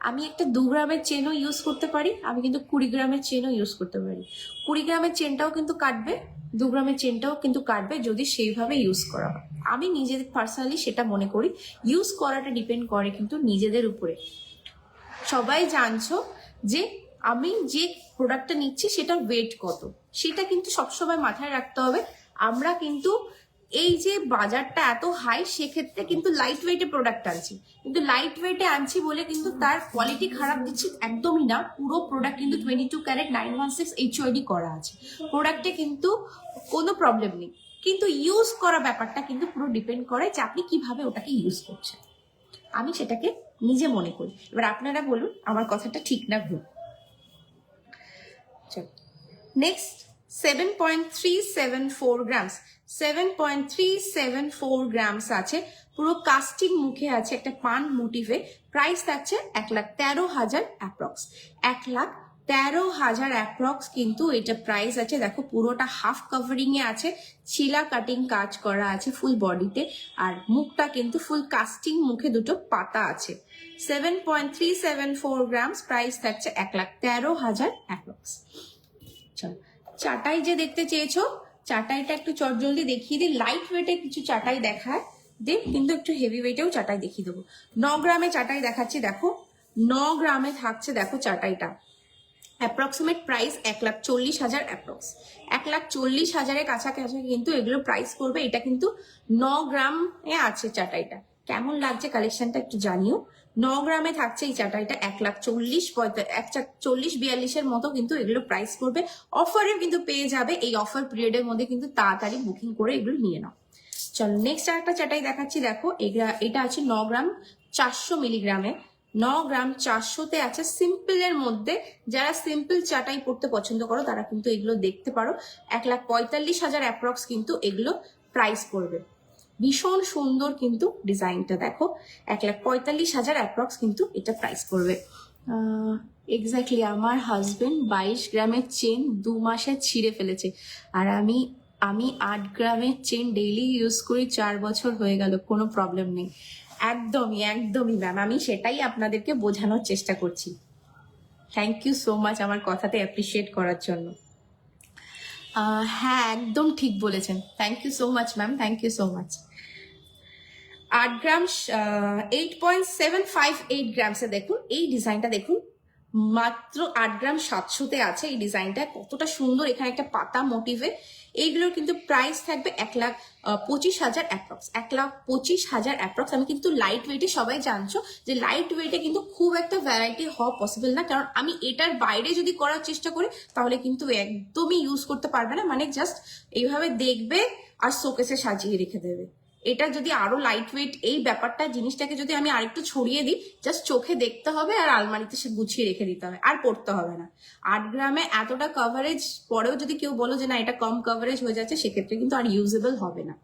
আমি একটা 2 গ্রামের চেনও ইউজ করতে পারি, আমি কিন্তু 20 গ্রামের চেনও ইউজ করতে পারি। 20 গ্রামের চেনটাও কিন্তু কাটবে, 2 গ্রামের চেনটাও কিন্তু কাটবে যদি সেইভাবে ইউজ করা হয়। আমি নিজেদের পার্সোনালি সেটা মনে করি, ইউজ করাটা ডিপেন্ড করে কিন্তু নিজেদের উপরে। সবাই জানছো যে আমি যে প্রোডাক্টটা নিচ্ছি সেটার ওয়েট কত, সেটা কিন্তু সবসময় মাথায় রাখতে হবে। আমরা কিন্তু এই যে বাজারটা এত হাই, সেক্ষেত্রে কিন্তু লাইট ওয়েটে প্রোডাক্ট আনছি, কিন্তু লাইট ওয়েটে আনছি বলে কিন্তু তার কোয়ালিটি খারাপ দিচ্ছি একদমই না। পুরো প্রোডাক্ট কিন্তু 22 ক্যারেট 916 HOD করা আছে, প্রোডাক্টে কিন্তু কোনো প্রবলেম নেই। কিন্তু ইউজ করা ব্যাপারটা কিন্তু পুরো ডিপেন্ড করে যে আপনি কিভাবে ওটাকে ইউজ করছেন। আমি সেটাকে নিজে মনে করি, এবার আপনারা বলুন আমার কথাটা ঠিক না ভুল। নেক্সট 7.374 গ্রামস, 7.374 গ্রামস আছে, পুরো কাস্টিং মুখে আছে, একটা পান মোটিভে। প্রাইস থাকছে 1,13,000 অ্যাপ্রক্স, 1,13,000 অ্যাপ্রক্স কিন্তু এটা প্রাইস আছে। দেখো পুরোটা হাফ কাভারিং এ আছে, ছিলা কাটিং কাজ করা আছে ফুল বডিতে, আর মুখটা কিন্তু ফুল কাস্টিং মুখে দুটো পাতা আছে। 7.374 গ্রামস, প্রাইস থাকছে 1,13,000 অ্যাপ্রক্স। চলো চাটাই যে দেখতে চেয়েছো, চাটাইটা একটু চটজলদি দেখিয়ে দিই। লাইট ওয়েটে কিছু চাটাই দেখায় দেখ, কিন্তু একটু হেভি ওয়েটেও চাটাই দেখিয়ে দেবো। 9 গ্রামে চাটাই দেখাচ্ছি, দেখো 9 গ্রামে থাকছে দেখো চাটাইটা। অ্যাপ্রক্সিমেট প্রাইস 1,40,000 অ্যাপ্রক্স, 1,40,000 কাছাকাছি কিন্তু এগুলো প্রাইস পড়বে। এটা কিন্তু 9 গ্রামে আছে চাটাইটা। কেমন লাগছে কালেকশনটা একটু জানিও। 9 গ্রামে থাকছে এই চাটাইটা, 1,40,42 মতো কিন্তু এগুলো প্রাইস পড়বে। অফারে কিন্তু পেয়ে যাবে, এই অফার পিরিয়ডের মধ্যে কিন্তু তাড়াতাড়ি বুকিং করে এগুলো নিয়ে নাও। চলো নেক্সট আরেকটা চাটাই দেখাচ্ছি, দেখো এটা আছে 9 গ্রাম 400 মিলিগ্রামে, 9 গ্রাম 400তে আছে সিম্পলের মধ্যে। যারা সিম্পল চাটাই পড়তে পছন্দ করো তারা কিন্তু এগুলো দেখতে পারো। 1,45,000 অ্যাপ্রক্স কিন্তু এগুলো প্রাইস পড়বে। ভীষণ সুন্দর কিন্তু ডিজাইনটা দেখো, 1,45,000 অ্যাপ্রক্স কিন্তু এটা প্রাইস পড়বে। এক্স্যাক্টলি আমার হাজবেন্ড 22 গ্রামের চেন 2 মাসে ছিঁড়ে ফেলেছে, আর আমি 8 গ্রামের চেন ডেইলি ইউজ করি, 4 বছর হয়ে গেল, কোনো প্রবলেম নেই। একদমই ম্যাম, আমি সেটাই আপনাদেরকে বোঝানোর চেষ্টা করছি। থ্যাংক ইউ সো মাচ আমার কথাতে অ্যাপ্রিসিয়েট করার জন্য। হ্যাঁ একদম ঠিক বলেছেন, thank you so much ma'am, thank you so much. 8 gram 8.758 গ্রামসে দেখুন এই ডিজাইনটা দেখুন, মাত্র 8 গ্রাম 700-তে আছে এই ডিজাইনটা, কতটা সুন্দর। এখানে একটা পাতা মোটিভে, এইগুলোর কিন্তু প্রাইস থাকবে 1,25,000 অ্যাপ্রক্স, 1,25,000 অ্যাপ্রক্স। আমি কিন্তু লাইট ওয়েটে, সবাই জানছো যে লাইট ওয়েটে কিন্তু খুব একটা ভ্যারাইটি হওয়া পসিবল না, কারণ আমি এটার বাইরে যদি করার চেষ্টা করি তাহলে কিন্তু একদমই ইউজ করতে পারবে না, মানে জাস্ট এইভাবে দেখবে আর শোকেসে সাজিয়ে রেখে দেবে। এটা যদি আরো লাইট ওয়েট, এই ব্যাপারটা জিনিসটাকে যদি আমি আরেকটু ছড়িয়ে দিই, জাস্ট চোখে দেখতে হবে আর আলমারিতে সে গুছিয়ে রেখে দিতে হবে, আর পড়তে হবে না। 8 গ্রামে এতটা কভারেজ পরেও যদি কেউ বলো যে না এটা কম কভারেজ হয়ে যাচ্ছে, সেক্ষেত্রে কিন্তু আর ইউজেবল হবে না।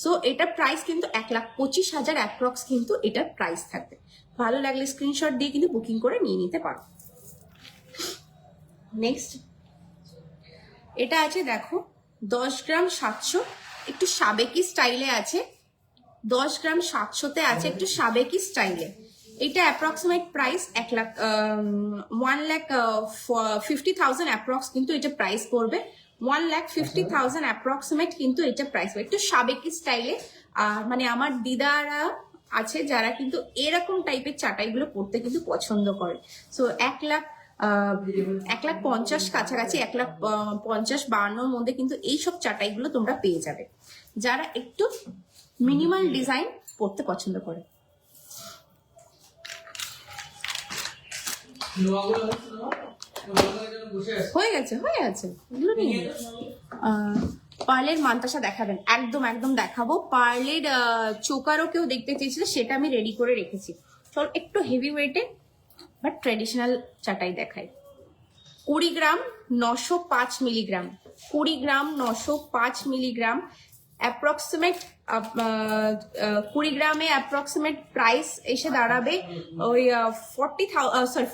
সো এটার প্রাইস কিন্তু 1,25,000 অ্যাপ্রক্স কিন্তু এটার প্রাইস থাকবে। ভালো লাগলে স্ক্রিনশট দিয়ে কিন্তু বুকিং করে নিয়ে নিতে পারো। নেক্সট এটা আছে দেখো 10 গ্রাম 700, একটু সাবেকি স্টাইলে আছে। 10 গ্রাম 700-তে আছে, একটু সাবেকি স্টাইলে। এটা অ্যাপ্রক্সিমেট প্রাইস 1,50,000 অ্যাপ্রক্স কিন্তু এটা প্রাইস পড়বে। 1,50,000 অ্যাপ্রক্সিমেট কিন্তু এটা প্রাইস, একটু সাবেকি স্টাইলে। মানে আমার দিদারা আছে যারা কিন্তু এরকম টাইপের চাটাইগুলো পড়তে কিন্তু পছন্দ করে। সো 1,50,000 কাছাকাছি, 1,50,052 মধ্যে কিন্তু এইসব চাটাইগুলো তোমরা পেয়ে যাবে, যারা একটু মিনিমাল ডিজাইন পড়তে পছন্দ করে। হয়ে গেছে এগুলো নিয়ে পার্লের মান্তাসা দেখাবেন, একদম একদম দেখাবো। পার্লের চোকারও কেউ দেখতে চেয়েছিল, সেটা আমি রেডি করে রেখেছি। চল একটু হেভি ওয়েটে বাট ট্রেডিশনাল চাটাই দেখাই। 20 গ্রাম 905 মিলিগ্রাম, 20 গ্রাম 905 মিলিগ্রাম অ্যাপ্রক্সিমেট। 20 গ্রামে অ্যাপ্রক্সিমেট প্রাইস এসে দাঁড়াবে ওই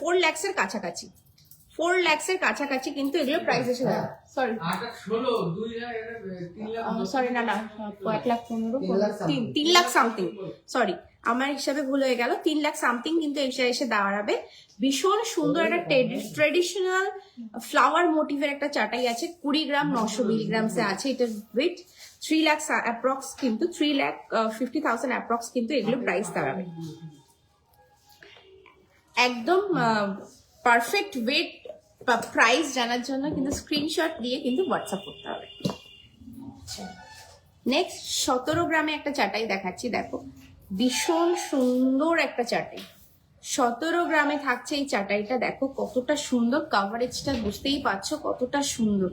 4 লাখসের কাছাকাছি, 4 লাখসের কাছাকাছি কিন্তু এগুলো প্রাইস এসে দাঁড়াবে। সরি না 1,15,000, 3 লাখ সামথিং, সরি আমার হিসাবে ভুল হয়ে গেল, 3 লাখ সামথিং কিন্তু এসে দাঁড়াবে। ভীষণ সুন্দর একটা ট্রেডিশনাল ফ্লাওয়ার মোটিভের একটা চাটাই আছে। 20 গ্রাম 900 মিলিগ্রামসে আছে, এটার ওয়েট 3 লাখ অ্যাপ্রক্স কিন্তু 3,50,000 অ্যাপ্রক্স কিন্তু এগুলো প্রাইস দাঁড়াবে। একদম পারফেক্ট ওয়েট প্রাইস জানার জন্য কিন্তু স্ক্রিনশট দিয়ে কিন্তু হোয়াটসঅ্যাপ করতে হবে। নেক্সট 17 গ্রামে একটা চাটাই দেখাচ্ছি, দেখো ভীষণ সুন্দর একটা চাটাই। 17 গ্রামে থাকছে এই চাটাইটা, দেখো কতটা সুন্দর, কাভারেজটা বুঝতেই পারছো কতটা সুন্দর।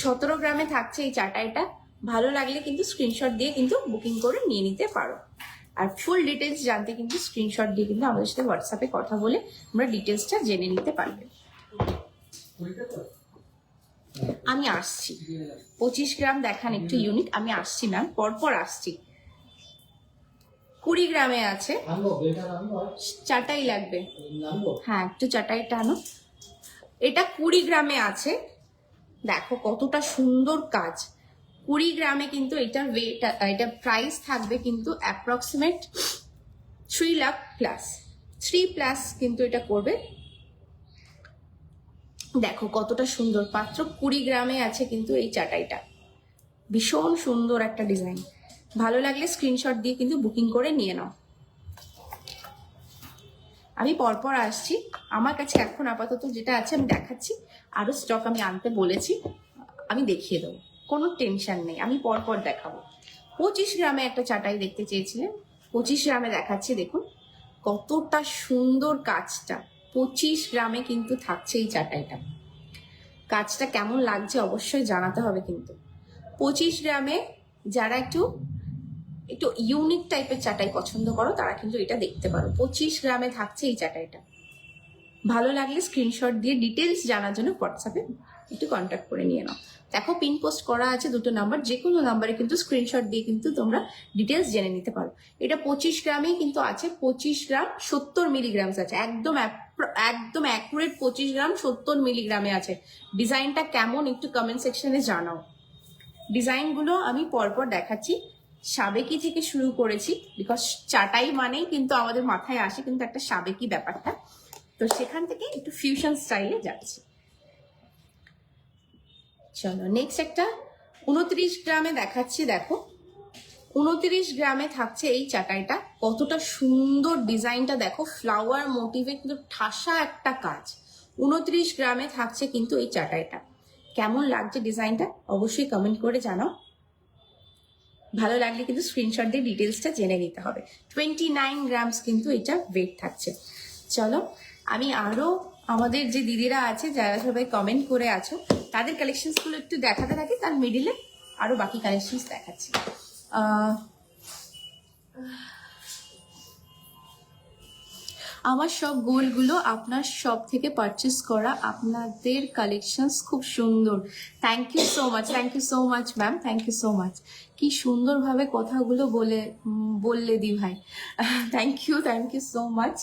17 গ্রামে থাকছে এই চাটাইটা। ভালো লাগলে কিন্তু স্ক্রিনশট দিয়ে কিন্তু বুকিং করে নিয়ে নিতে পারো। আর ফুল ডিটেলস জানতে কিন্তু স্ক্রিনশট দিয়ে কিন্তু আমাদের সাথে হোয়াটসঅ্যাপে কথা বলে আমরা ডিটেলসটা জেনে নিতে পারবে। আমি আসছি 25 গ্রাম দেখান, একটু ইউনিক, আমি আসছি ম্যাম, পরপর আসছি। 20 গ্রামে আছে, চাটাই লাগবে, হ্যাঁ একটু চাটাইটা আনো। এটা 20 গ্রামে আছে, দেখো কতটা সুন্দর কাজ। 20 গ্রামে কিন্তু এটার ওয়েট, এটা প্রাইস থাকবে কিন্তু অ্যাপ্রক্সিমেট 3 লাখ প্লাস, 3 প্লাস কিন্তু এটা করবে। দেখো কতটা সুন্দর, মাত্র 20 গ্রামে আছে কিন্তু এই চাটাইটা। ভীষণ সুন্দর একটা ডিজাইন। ভালো লাগলে স্ক্রিনশট দিয়ে কিন্তু বুকিং করে নিয়ে নাও। আমি পরপর আসছি, আমার কাছে এখন আপাতত যেটা আছে আমি দেখাচ্ছি, আরো স্টক আমি আনতে বলেছি, আমি দেখিয়ে দেবো, কোনো টেনশন নেই, আমি পরপর দেখাবো। 25 গ্রামে একটা চাটাই দেখতে চেয়েছিলেন, 25 গ্রামে দেখাচ্ছি, দেখুন কতটা সুন্দর কাজটা। 25 গ্রামে কিন্তু থাকছে এই চাটাইটা, কাজটা কেমন লাগছে অবশ্যই জানাতে হবে কিন্তু। 25 গ্রামে যারা একটু ইউনিক টাইপের চাটাই পছন্দ করো তারা কিন্তু এটা দেখতে পারো। 25 গ্রামে থাকছে এই চাটাইটা। ভালো লাগলে স্ক্রিনশট দিয়ে ডিটেলস জানার জন্য হোয়াটসঅ্যাপে একটু কন্ট্যাক্ট করে নিয়ে নাও। দেখো পিন পোস্ট করা আছে 2টো নাম্বার, যে কোনো নাম্বারে কিন্তু স্ক্রিনশট দিয়ে কিন্তু তোমরা ডিটেলস জেনে নিতে পারো। এটা 25 গ্রামেই কিন্তু আছে, 25 গ্রাম 70 মিলিগ্রাম আছে, একদম অ্যাকুরেট 25 গ্রাম 70 মিলিগ্রামে আছে। ডিজাইনটা কেমন একটু কমেন্ট সেকশনে জানাও। ডিজাইনগুলো আমি পরপর দেখাচ্ছি, সাবেকি থেকে শুরু করেছি, বিকজ চাটাই মানেই কিন্তু আমাদের মাথায় আসে কিন্তু একটা সাবেকি ব্যাপারটা, তো সেখান থেকে একটু ফিউশন স্টাইলে যাচ্ছি। চলো নেক্সট একটা 29 গ্রামে দেখাচ্ছি, দেখো 29 গ্রামে থাকছে এই চাটাইটা। কতটা সুন্দর ডিজাইনটা দেখো, ফ্লাওয়ার মোটিভে কিন্তু ঠাসা একটা কাজ। 29 গ্রামে থাকছে কিন্তু এই চাটাইটা। কেমন লাগছে ডিজাইনটা অবশ্যই কমেন্ট করে জানাও। ভালো লাগলে কিন্তু স্ক্রিনশট দিয়ে ডিটেলসটা জেনে নিতে হবে। 29 গ্রামস কিন্তু এটা ওয়েট থাকছে। চলো আমি আরো আমাদের যে দিদিরা আছে যারা সবাই কমেন্ট করে আছো তাদের কালেকশনসগুলো একটু দেখাতে থাকি, তার মিডিলে আরো বাকি কালেকশনস দেখাচ্ছি। আমার সব গোলগুলো আপনার শপ থেকে পারচেস করা, আপনাদের কালেকশনস খুব সুন্দর। Thank you so much, thank you so much ma'am, thank you so much. কি সুন্দরভাবে কথাগুলো বললে দি ভাই, থ্যাংক ইউ সো মাচ।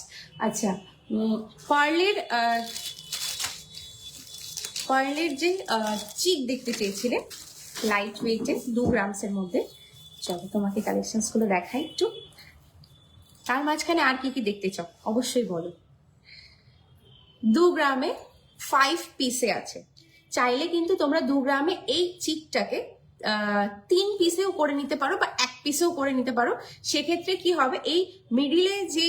আচ্ছা, পার্লের যে চিক দেখতে চেয়েছিলে লাইট ওয়েটে 2 গ্রামসের মধ্যে, চলো তোমাকে কালেকশনসগুলো দেখাই একটু। তার মাঝখানে আর কি কি দেখতে চাও অবশ্যই বলো। 2 গ্রামে 5 পিসে আছে। চাইলে কিন্তু তোমরা 2 গ্রামে এই চিকটাকে 3 পিসেও করে নিতে পারো বা 1 পিসেও করে নিতে পারো। সেক্ষেত্রে কি হবে, এই মিডিলে যে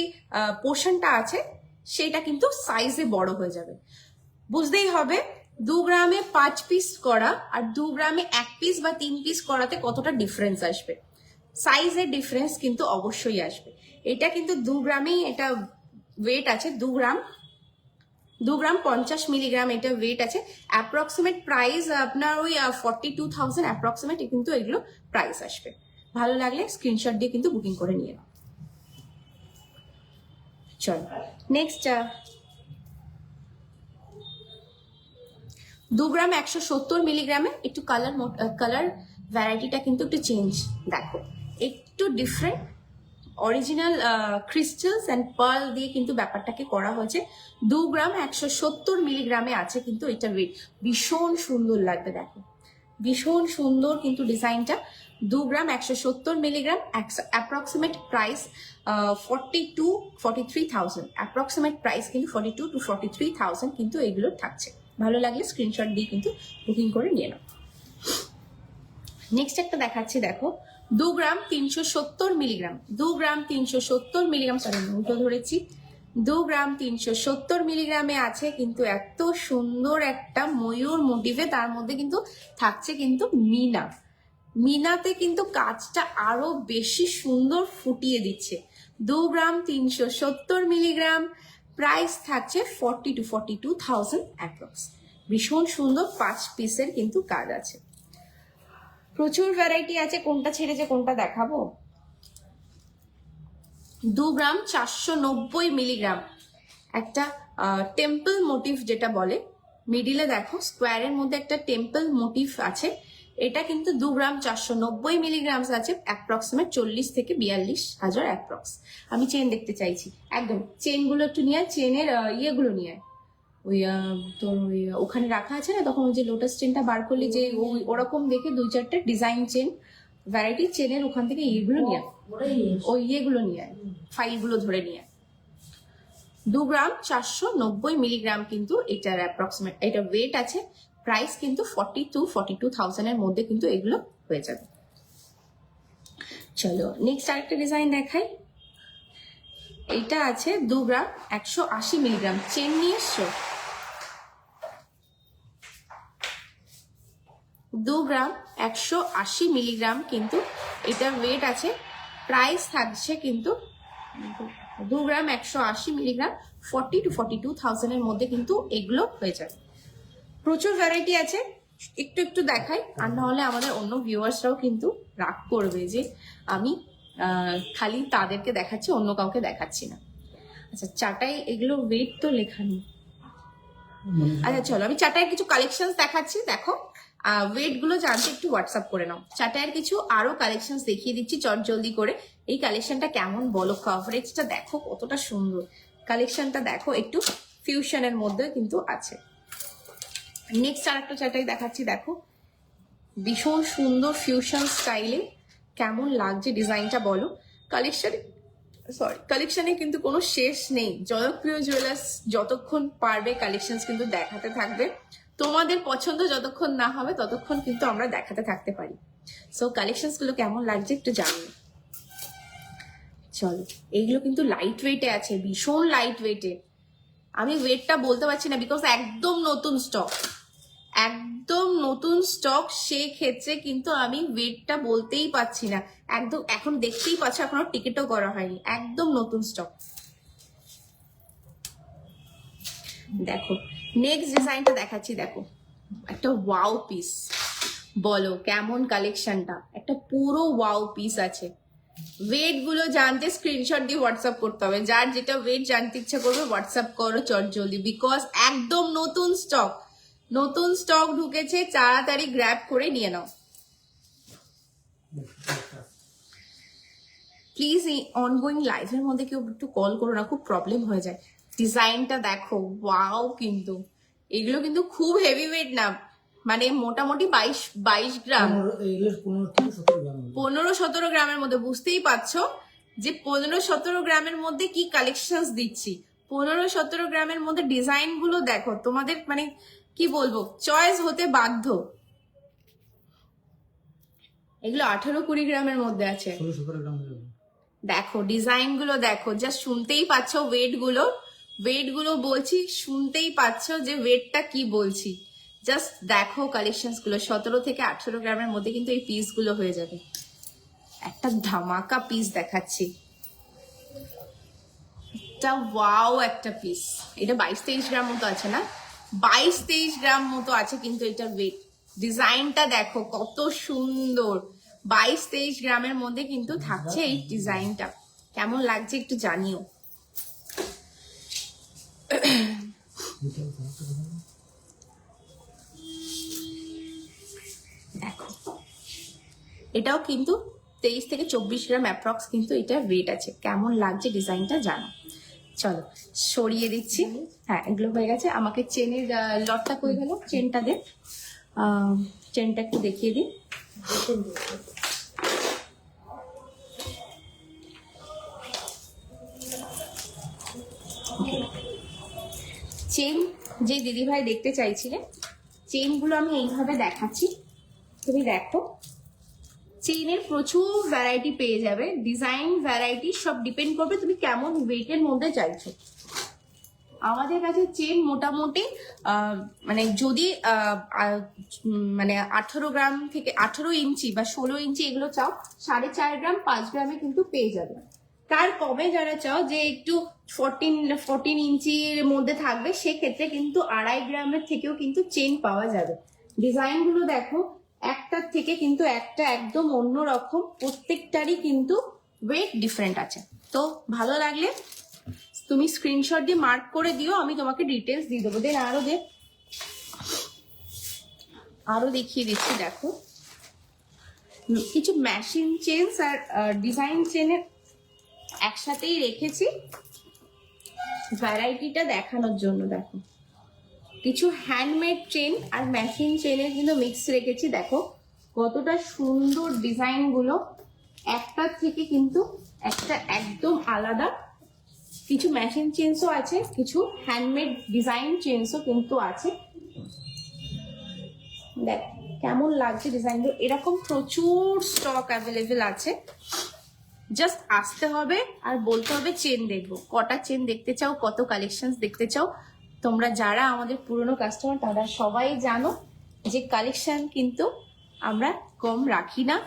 পোর্শনটা আছে সেটা কিন্তু সাইজে বড় হয়ে যাবে। বুঝতেই হবে 2 গ্রামে 5 পিস করা আর 2 গ্রামে 1 পিস বা 3 পিস করাতে কতটা ডিফারেন্স আসবে। সাইজের ডিফারেন্স কিন্তু অবশ্যই আসবে। এটা কিন্তু 2 গ্রামেই এটা ওয়েট আছে। 2 গ্রাম 50 মিলিগ্রাম এটা ওয়েট আছে। অ্যাপ্রক্সিমেট প্রাইস আপনার ওই 42,000 অ্যাপ্রক্সিমেট কিন্তু এগুলো প্রাইস আসবে। ভালো লাগলে স্ক্রিনশট দিয়ে কিন্তু বুকিং করে নিয়ে নাও। চলো নেক্সট 2 গ্রাম 170 মিলিগ্রামে একটু কালার ভ্যারাইটিটা কিন্তু একটু চেঞ্জ দেখো, একটু different. Original crystals and pearl দিয়ে কিন্তু ব্যাপারটাকে করা হয়েছে। 2 গ্রাম 170 মিলিগ্রামে আছে কিন্তু এটা ওয়েট। ভীষণ সুন্দর লাগবে দেখো, ভীষণ সুন্দর কিন্তু ডিজাইনটা। 2 গ্রাম 170 milligram, approximate price 43,000 approximate price কিন্তু 42 to 43,000 কিন্তু এগুলো থাকছে। ভালো লাগলে স্ক্রিনশট দিয়ে কিন্তু বুকিং করে নিয়ে নাও। নেক্সট একটা দেখাচ্ছি দেখো, 2 গ্রাম 370 মিলিগ্রাম, 2 গ্রাম 370 মিলিগ্রাম, সরি উল্টো ধরেছি। 2 গ্রাম 370 মিলিগ্রামে আছে কিন্তু এত সুন্দর একটা ময়ূর মোটিভে, তার মধ্যে কিন্তু থাকছে কিন্তু মিনাতে কিন্তু কাজটা আরো বেশি সুন্দর ফুটিয়ে দিচ্ছে। 2 গ্রাম 370 মিলিগ্রাম, প্রাইস থাকছে 40 to 42,000 অ্যাপ্রক্স। ভীষণ সুন্দর 5 পিসের কিন্তু কাজ আছে। প্রচুর ভ্যারাইটি আছে, কোনটা ছেড়ে যে কোনটা দেখাবো। 2 গ্রাম 490 মিলিগ্রাম, একটা টেম্পল মোটিভ যেটা বলে, মিডিলে দেখো স্কোয়ারের মধ্যে একটা টেম্পল মোটিভ আছে। এটা কিন্তু 2 গ্রাম 490 মিলিগ্রাম আছে, অ্যাপ্রক্সিমেট 40 থেকে 42,000 অ্যাপ্রক্স। আমি চেন দেখতে চাইছি একদম, চেনগুলো একটু নিয়ে আয়, চেনের ইয়েগুলো নিয়ে আয়। ওই তোর ওই ওখানে রাখা আছে না, তখন ওই যে লোটাস চেনটা বার করলি যে ওরকম দেখে 2-4টা ডিজাইন চেন ভ্যারাইটি চেনের ওখান থেকে ইয়েগুলো নিয়ে আয়, ওই ইয়েগুলো নিয়ে আয়, ফাইলগুলো ধরে নিয়ে আয়। 2 গ্রাম 490 মিলিগ্রাম কিন্তু এটার অ্যাপ্রক্সিমেট এটা ওয়েট আছে। প্রাইস কিন্তু 42,000 এর মধ্যে কিন্তু এগুলো হয়ে যাবে। চলো নেক্সট আরেকটা ডিজাইন দেখাই। এটা আছে 2 গ্রাম 180 মিলিগ্রাম, চেন নিয়ে এসছো। 2 গ্রাম 180 মিলিগ্রাম কিন্তু এটার ওয়েট আছে। প্রাইস থাকছে কিন্তু 2 গ্রাম 180 মিলিগ্রাম 40 to 42,000 এর মধ্যে কিন্তু এগুলো হয়ে যাবে। প্রচুর ভ্যারাইটি আছে, একটু একটু দেখাই, আর নাহলে আমাদের অন্য ভিউয়ার্সরাও কিন্তু রাগ করবে যে আমি খালি তাদেরকে দেখাচ্ছি, অন্য কাউকে দেখাচ্ছি না। আচ্ছা চাটাই এগুলো ওয়েট তো লেখা নেই। আচ্ছা চলো আমি চাটাইয়ের কিছু কালেকশন দেখাচ্ছি, দেখো ওয়েট গুলো জানতে একটু হোয়াটসঅ্যাপ করে নাও। চাটাইয়ের কিছু আরো কালেকশন দেখিয়ে দিচ্ছি চট জলদি করে। এই কালেকশনটা কেমন বলো, কভারেজটা দেখো কতটা সুন্দর, কালেকশনটা দেখো একটু ফিউশনের মধ্যে কিন্তু আছে। নেক্সট আর একটা চাটাই দেখাচ্ছি, দেখো ভীষণ সুন্দর ফিউশন স্টাইলে, কেমন লাগছে ডিজাইনটা বলো। কালেকশনে কিন্তু কোনো শেষ নেই। জনপ্রিয় জুয়েলার্স যতক্ষণ পারবে কালেকশন কিন্তু দেখাতে থাকবে। তোমাদের পছন্দ যতক্ষণ না হবে ততক্ষণ কিন্তু আমরা দেখাতে থাকতে পারি। সো কালেকশনস গুলো কেমন লাগছে একটু জানিও। চলো, এইগুলো কিন্তু লাইট ওয়েটে আছে, ভীষণ লাইট ওয়েটে। আমি ওয়েটটা বলতে পারছি না বিকজ একদম নতুন স্টক, একদম নতুন স্টক, সেক্ষেত্রে কিন্তু আমি ওয়েটটা বলতেই পারছি না। একদম এখন দেখতেই পাচ্ছ, এখনো টিকিটও করা হয়নি, একদম নতুন স্টক। দেখো নেক্সট ডিজাইনটা দেখাচ্ছি, দেখো একটা ওয়াও পিস। বলো কেমন কালেকশনটা, একটা পুরো ওয়াও পিস আছে। ওয়েট গুলো জানতে স্ক্রিনশট দিয়ে হোয়াটসঅ্যাপ করতে হবে, যার যেটা ওয়েট জানতে ইচ্ছা করবে হোয়াটসঅ্যাপ করো চট জলদি, বিকজ একদম নতুন স্টক, নতুন স্টক ঢুকেছে, তাড়াতাড়ি গ্র্যাব করে নিয়ে নাও প্লিজ। এই অনগোয়িং লাইফের মধ্যে কেউ একটু কল করো না, খুব প্রবলেম হয়ে যায়। ডিজাইনটা দেখো, ওয়াও, কিন্তু এগুলো কিন্তু খুব হেভি ওয়েট না, মানে মোটামুটি 22 গ্রাম, 15-17 গ্রামের মধ্যে। বুঝতেই পারছো যে 15-17 গ্রামের মধ্যে কি কালেকশনস দিচ্ছি। 15-17 গ্রামের মধ্যে ডিজাইন গুলো দেখো, তোমাদের মানে কি বলবো, চয়েস হতে বাধ্য। এগুলো 18-20 গ্রামের মধ্যে আছে। দেখো ডিজাইন গুলো দেখো, জাস্ট শুনতেই পাচ্ছ ওয়েট গুলো বলছি, শুনতেই পাচ্ছ যে ওয়েটটা কি বলছি। জাস্ট দেখো কালেকশনস গুলো, 17-18 গ্রামের মধ্যে কিন্তু এই পিস গুলো হয়ে যাবে। একটা ধামাকা পিস দেখাচ্ছি, এটা ওয়াও একটা পিস। এটা 22-23 গ্রাম মতো আছে না, 22-23 গ্রাম মতো আছে কিন্তু এটা ওয়েট। ডিজাইনটা দেখো কত সুন্দর, 22-23 গ্রামের মধ্যে কিন্তু থাকছে এই ডিজাইনটা। কেমন লাগছে একটু জানিও। দেখো এটাও কিন্তু 23-24 গ্রাম অ্যাপ্রক্স কিন্তু এটা ওয়েট আছে। কেমন লাগছে ডিজাইনটা জানো। চলো সরিয়ে দিচ্ছি, হ্যাঁ এগুলো হয়ে গেছে। আমাকে চেনের লটটা কই গেল, চেনটা দে, চেনটা একটু দেখিয়ে দিই। চেন যে দিদিভাই দেখতে চাইছিলে, চেনগুলো আমি এইভাবে দেখাচ্ছি, তুমি দেখো। চেইনের প্রচুর ভ্যারাইটি পেয়ে যাবে, ডিজাইন ভ্যারাইটি সব ডিপেন্ড করবে তুমি কেমন ওয়েটের মধ্যে চাইছো। আমাদের কাছে চেন মোটামুটি মানে যদি মানে 18 গ্রাম থেকে 18 ইঞ্চি বা 16 ইঞ্চি এগুলো চাও, 4.5 গ্রাম 5 গ্রামে কিন্তু পেয়ে যাবে। তার কমে যারা চাও যে একটু 14 ইঞ্চির মধ্যে থাকবে, সেক্ষেত্রে কিন্তু 2.5 গ্রামের থেকেও কিন্তু চেন পাওয়া যাবে। ডিজাইন গুলো দেখো, একটার থেকে কিন্তু একটা একদম অন্যরকম, প্রত্যেকটারই কিন্তু ওয়েট ডিফারেন্ট আছে। তো ভালো লাগলে তুমি স্ক্রিনশট দিয়ে মার্ক করে দিও, আমি তোমাকে ডিটেলস দিয়ে দেবো। দেন আরো দেখিয়ে দিচ্ছি। দেখো কিছু মেশিন চেনস আর ডিজাইন চেনের একসাথেই রেখেছি ভ্যারাইটিটা দেখানোর জন্য। দেখো কিছু হ্যান্ডমেড চেন আর মেশিন চেনের কিন্তু মিক্স রেখেছি। দেখো কতটা সুন্দর ডিজাইন গুলো, একটার থেকে কিন্তু একটা একদম আলাদা। কিছু মেশিন চেনসও আছে, কিছু হ্যান্ডমেড ডিজাইন চেনসও কিন্তু আছে। দেখ কেমন লাগছে ডিজাইনগুলো, এরকম প্রচুর স্টক অ্যাভেলেবেল আছে। জাস্ট আসতে হবে আর বলতে হবে চেন দেখবো, কটা চেন দেখতে চাও, কত কালেকশন দেখতে চাও। তোমরা যারা আমাদের পুরনো কাস্টমার তারা সবাই জানো যে কালেকশন কিন্তু আমরা কম রাখি না।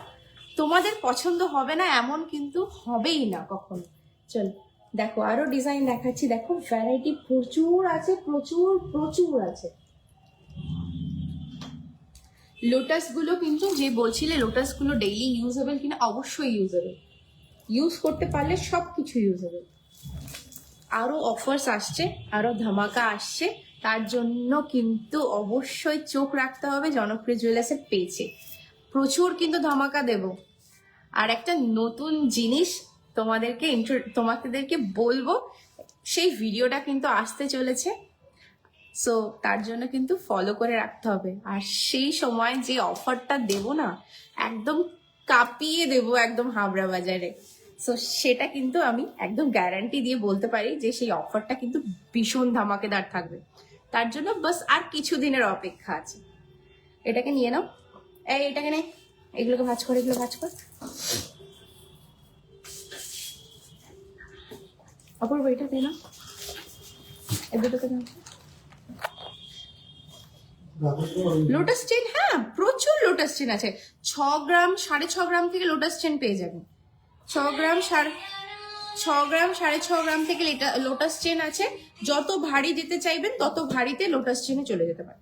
তোমাদের পছন্দ হবে না এমন কিন্তু হবেই না কখনো। চলো দেখো আরো ডিজাইন দেখাচ্ছি। দেখো ভ্যারাইটি প্রচুর আছে, প্রচুর প্রচুর আছে। লোটাস গুলো কিন্তু যে বলছিলে লোটাস গুলো ডেইলি ইউজেবল কিনা, অবশ্যই ইউজেবল, ইউজ করতে পারলে সবকিছু ইউজেবল। আরো অফার্স আসছে, আরো ধামাকা আসছে, তার জন্য কিন্তু অবশ্যই চোখ রাখতে হবে জনপ্রিয় জুয়েলার্সের পেজে। প্রচুর কিন্তু ধামাকা দেব, আর একটা নতুন জিনিস তোমাদেরকে বলবো, সেই ভিডিওটা কিন্তু আসতে চলেছে। সো তার জন্য কিন্তু ফলো করে রাখতে হবে। আর সেই সময় যে অফারটা দেব না, একদম কাঁপিয়ে দেব একদম হাবড়া বাজারে। সো সেটা কিন্তু আমি একদম গ্যারান্টি দিয়ে বলতে পারি যে সেই অফারটা কিন্তু ভীষণ ধামাকেদার থাকবে। তার জন্য বাস আর কিছু দিনের অপেক্ষা আছে। এটাকে নিয়ে নাও, এটাকে নে, এগুলোকে ভাঁজ কর, এগুলো ভাঁজ কর। অপূর্ব এটা দে না, এ দুটোকে দাও। লোটাস চেন, হ্যাঁ প্রচুর লোটাস চেন আছে। 6 গ্রাম 6.5 গ্রাম থেকে লোটাস চেন পেয়ে যাবেন। 6 গ্রাম 6.5 গ্রাম থেকে লোটাস চেন আছে। যত ভারী দিতে চাইবেন তত ভারীতে লোটাস চেনে চলে যেতে পারে।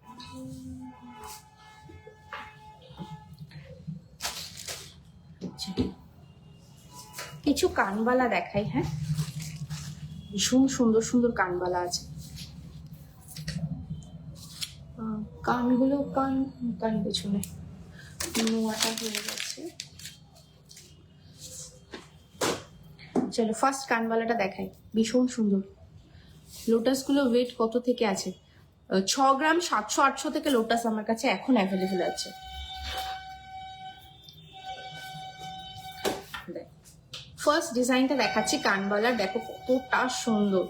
কিছু কানবালা দেখাই, হ্যাঁ ভীষণ সুন্দর সুন্দর কানবালা আছে। কানগুলো কান পেছনে নোয়াটা হয়ে গেছে। চলো ফার্স্ট কানবালাটা দেখাই, ভীষণ সুন্দর। লোটাস গুলো ওয়েট কত থেকে আছে? 6 গ্রাম 700-800 থেকে লোটাস আমার কাছে এখন অ্যাভেলেবেল আছে। ফার্স্ট ডিজাইনটা দেখাচ্ছি কানবালার, দেখো কতটা সুন্দর।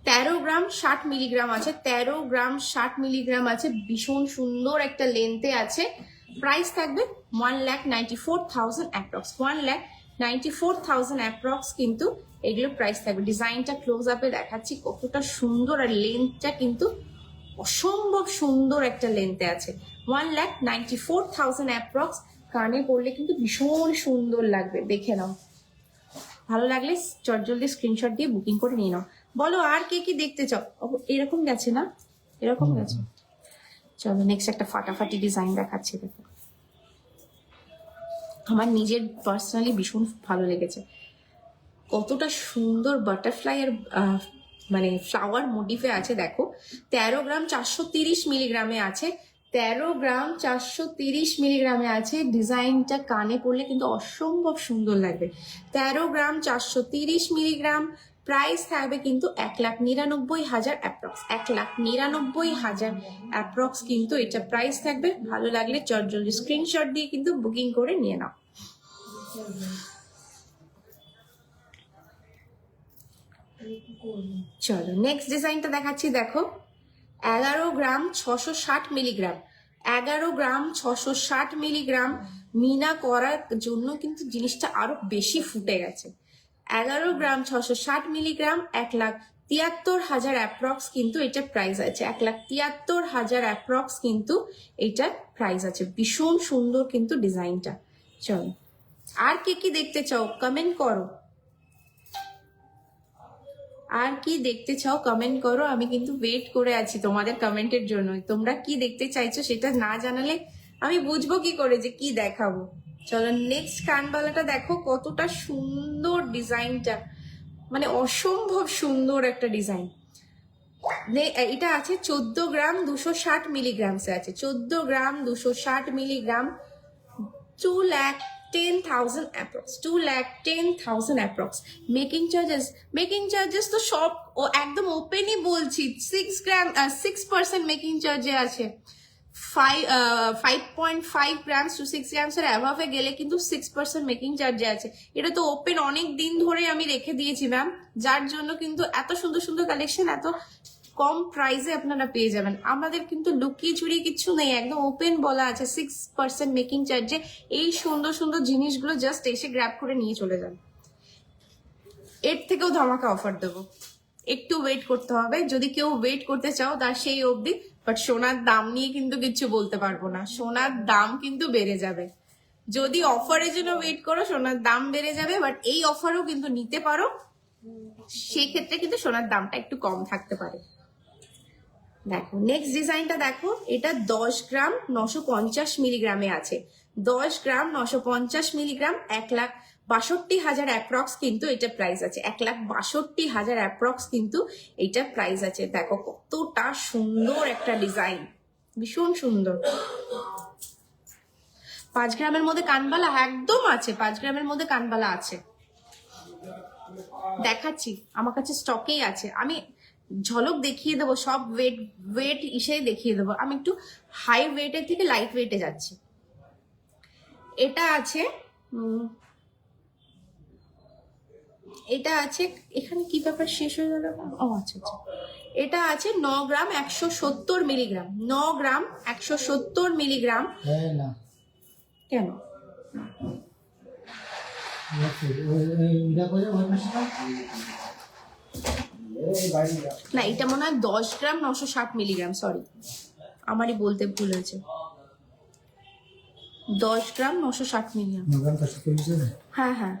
13 গ্রাম 60 মিলিগ্রাম আছে, 13 গ্রাম 60 মিলিগ্রাম আছে, ভীষণ সুন্দর একটা লেন্থে আছে। প্রাইস থাকবে 1,94,000 অ্যাপ্রক্স, 1,94,000 অ্যাপ্রক্স কিন্তু এগুলো প্রাইস থাকবে। ডিজাইনটা ক্লোজ আপে দেখাচ্ছি কতটা সুন্দর, আর লেন্থটা কিন্তু অসম্ভব সুন্দর একটা লেন্থে আছে। 1,94,000 অ্যাপ্রক্স, কানে পড়লে কিন্তু ভীষণ সুন্দর লাগবে, দেখে নাও। ভালো লাগলে জলদি স্ক্রিনশট দিয়ে বুকিং করে নিয়ে নাও। বলো আর কে কি দেখতে চাও? এরকম গেছে না, এরকম গেছে। চলো নেক্সট একটা ফাটাফাটি ডিজাইন দেখাচ্ছি। দেখো আমার নিজের পার্সোনালি ভীষণ ভালো লেগেছে, কতটা সুন্দর বাটারফ্লাই আর মানে ফ্লাওয়ার মোটিভে আছে। দেখো 13 গ্রাম 430 মিলিগ্রামে আছে, 13 গ্রাম 430 মিলিগ্রামে আছে। ডিজাইনটা কানে পড়লে কিন্তু অসম্ভব সুন্দর লাগবে। 13 গ্রাম 430 মিলিগ্রাম, প্রাইস থাকবে কিন্তু 1,99,000 অ্যাপ্রক্স, 1,99,000 অ্যাপ্রক্স কিন্তু এটা প্রাইস থাকবে। ভালো লাগলে জলদি স্ক্রিনশট দিয়ে কিন্তু বুকিং করে নিয়ে নাও। চলো নেক্সট ডিজাইনটা দেখাচ্ছি। দেখো 11 গ্রাম 660 মিলিগ্রাম, 11 গ্রাম 660 মিলিগ্রাম। মিনা করার জন্য কিন্তু জিনিসটা আরো বেশি ফুটে গেছে। 11 গ্রাম 660 মিলিগ্রাম, 1,73,000 অ্যাপ্রক্স কিন্তু এটা প্রাইস আছে। 1,73,000 অ্যাপ্রক্স কিন্তু এটা প্রাইস আছে। ভীষণ সুন্দর কিন্তু ডিজাইনটা। চলো আর কে কি দেখতে চাও কমেন্ট করো, আর কি দেখতে চাও কমেন্ট করো। আমি কিন্তু ওয়েট করে আছি তোমাদের কমেন্টের জন্য। তোমরা কি দেখতে চাইছো সেটা না জানালে আমি বুঝবো কি করে যে কি দেখাবো। চলো নেক্সট কানবালাটা দেখো কতটা সুন্দর ডিজাইনটা, মানে অসম্ভব সুন্দর একটা ডিজাইন। এটা আছে 14 গ্রাম 260 মিলিগ্রামসে আছে, 14 গ্রাম 260 milligram. 2,10,000 approx, 2,10,000 approx. Making charges তো সব ও একদম ওপেনই বলছি। 6% মেকিং চার্জে আছে। 5.5 গ্রামস টু 6 গ্রামসের অ্যাভাবে গেলে কিন্তু 6% মেকিং চার্জে আছে। এটা তো ওপেন অনেক দিন ধরে আমি রেখে দিয়েছি ম্যাম, যার জন্য কিন্তু এত সুন্দর সুন্দর কালেকশন এত কম প্রাইসে আপনারা পেয়ে যাবেন। আমাদের কিন্তু লুকিয়ে চুরিয়ে কিছু নেই, একদম ওপেন বলা আছে 6% মেকিং চার্জে। এই সুন্দর সুন্দর জিনিসগুলো জাস্ট এসে গ্র্যাব করে নিয়ে চলে যান। এর থেকেও ধামাকা অফার দেবো, একটু ওয়েট করতে হবে। যদি কেউ ওয়েট করতে চাও তার সেই অবধি, বাট সোনার দাম নিয়ে কিন্তু কিছু বলতে পারবো না। সোনার দাম কিন্তু বেড়ে যাবে যদি অফারের জন্য ওয়েট করো, সোনার দাম বেড়ে যাবে। বাট এই অফারও কিন্তু নিতে পারো, সেই ক্ষেত্রে কিন্তু সোনার দামটা একটু কম থাকতে পারে। দেখো নেক্সট ডিজাইনটা দেখো, এটা 10 গ্রাম 950 মিলিগ্রামে আছে। 10 গ্রাম 950 মিলিগ্রাম, 1,62,000 অ্যাপ্রক্স কিন্তু এটা প্রাইস আছে। 1,62,000 অ্যাপ্রক্স কিন্তু এটা প্রাইস আছে। দেখো কতটা সুন্দর একটা ডিজাইন, ভীষণ সুন্দর। 5 গ্রামের মধ্যে কানবালা একদম আছে, 5 গ্রামের মধ্যে কানবালা আছে, দেখাচ্ছি আমার কাছে স্টকেই আছে। আমি ঝলক দেখিয়ে দেবো, সব ওয়েট ইসে দেখিয়ে দেবো। আমি একটু হাই ওয়েটের থেকে লাইট ওয়েটে যাচ্ছি। এটা আছে এটা আছে এখানে কি ব্যাপার শেষ হয়ে গেল? ও আচ্ছা আচ্ছা, এটা আছে 9 গ্রাম 170 মিলিগ্রাম, 9 গ্রাম 170 মিলিগ্রাম। কেন না, এটা মনে হয় 10 গ্রাম 960 মিলিগ্রাম, সরি আমারই বলতে ভুল হয়েছে, 10 গ্রাম 960 মিলিগ্রাম। হ্যাঁ হ্যাঁ হ্যাঁ।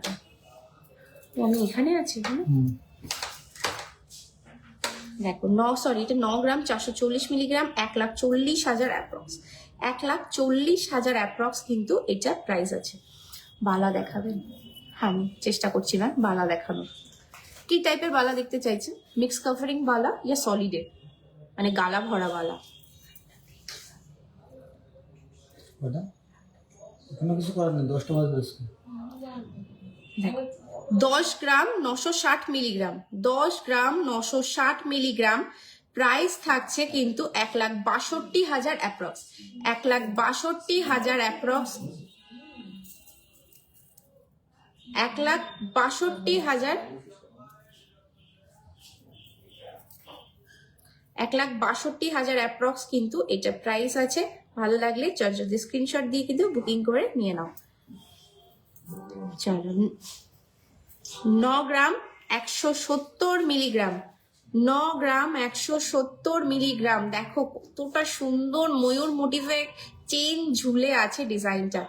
ও, আমি এখানে আছি হ্যাঁ। দেখো সরি, এটা 9 গ্রাম 440 মিলিগ্রাম, 1,40,000 অ্যাপ্রক্স, 1,40,000 অ্যাপ্রক্স কিন্তু এটা প্রাইস আছে। বালা দেখাবেন? হ্যাঁ, আমি চেষ্টা করছি না বালা দেখানোর। কি টাইপের বালা দেখতে চাইছেন? মিক্স কভারিং বালা ইয়া সলিডের, মানে গালা ভরা বালা? কিছু করার নেই, 10টা বাজে। দেখো 10 গ্রাম 960 মিলিগ্রাম, 10 গ্রাম 960 মিলিগ্রাম প্রাইস থাকছে কিন্তু 1,62,000 অ্যাপ্রক্স, 1,62,000 অ্যাপ্রক্স, 1,62,000, 1,62,000 অ্যাপ্রক্স কিন্তু এটা প্রাইস আছে। ভালো লাগলে যদি স্ক্রিনশট দিয়ে কিন্তু বুকিং করে নিয়ে নাও। চলো 9 গ্রাম 170 মিলিগ্রাম, 9 গ্রাম 170 মিলিগ্রাম। দেখো কতটা সুন্দর ময়ূর মোটিভে চেন ঝুলে আছে ডিজাইনটা।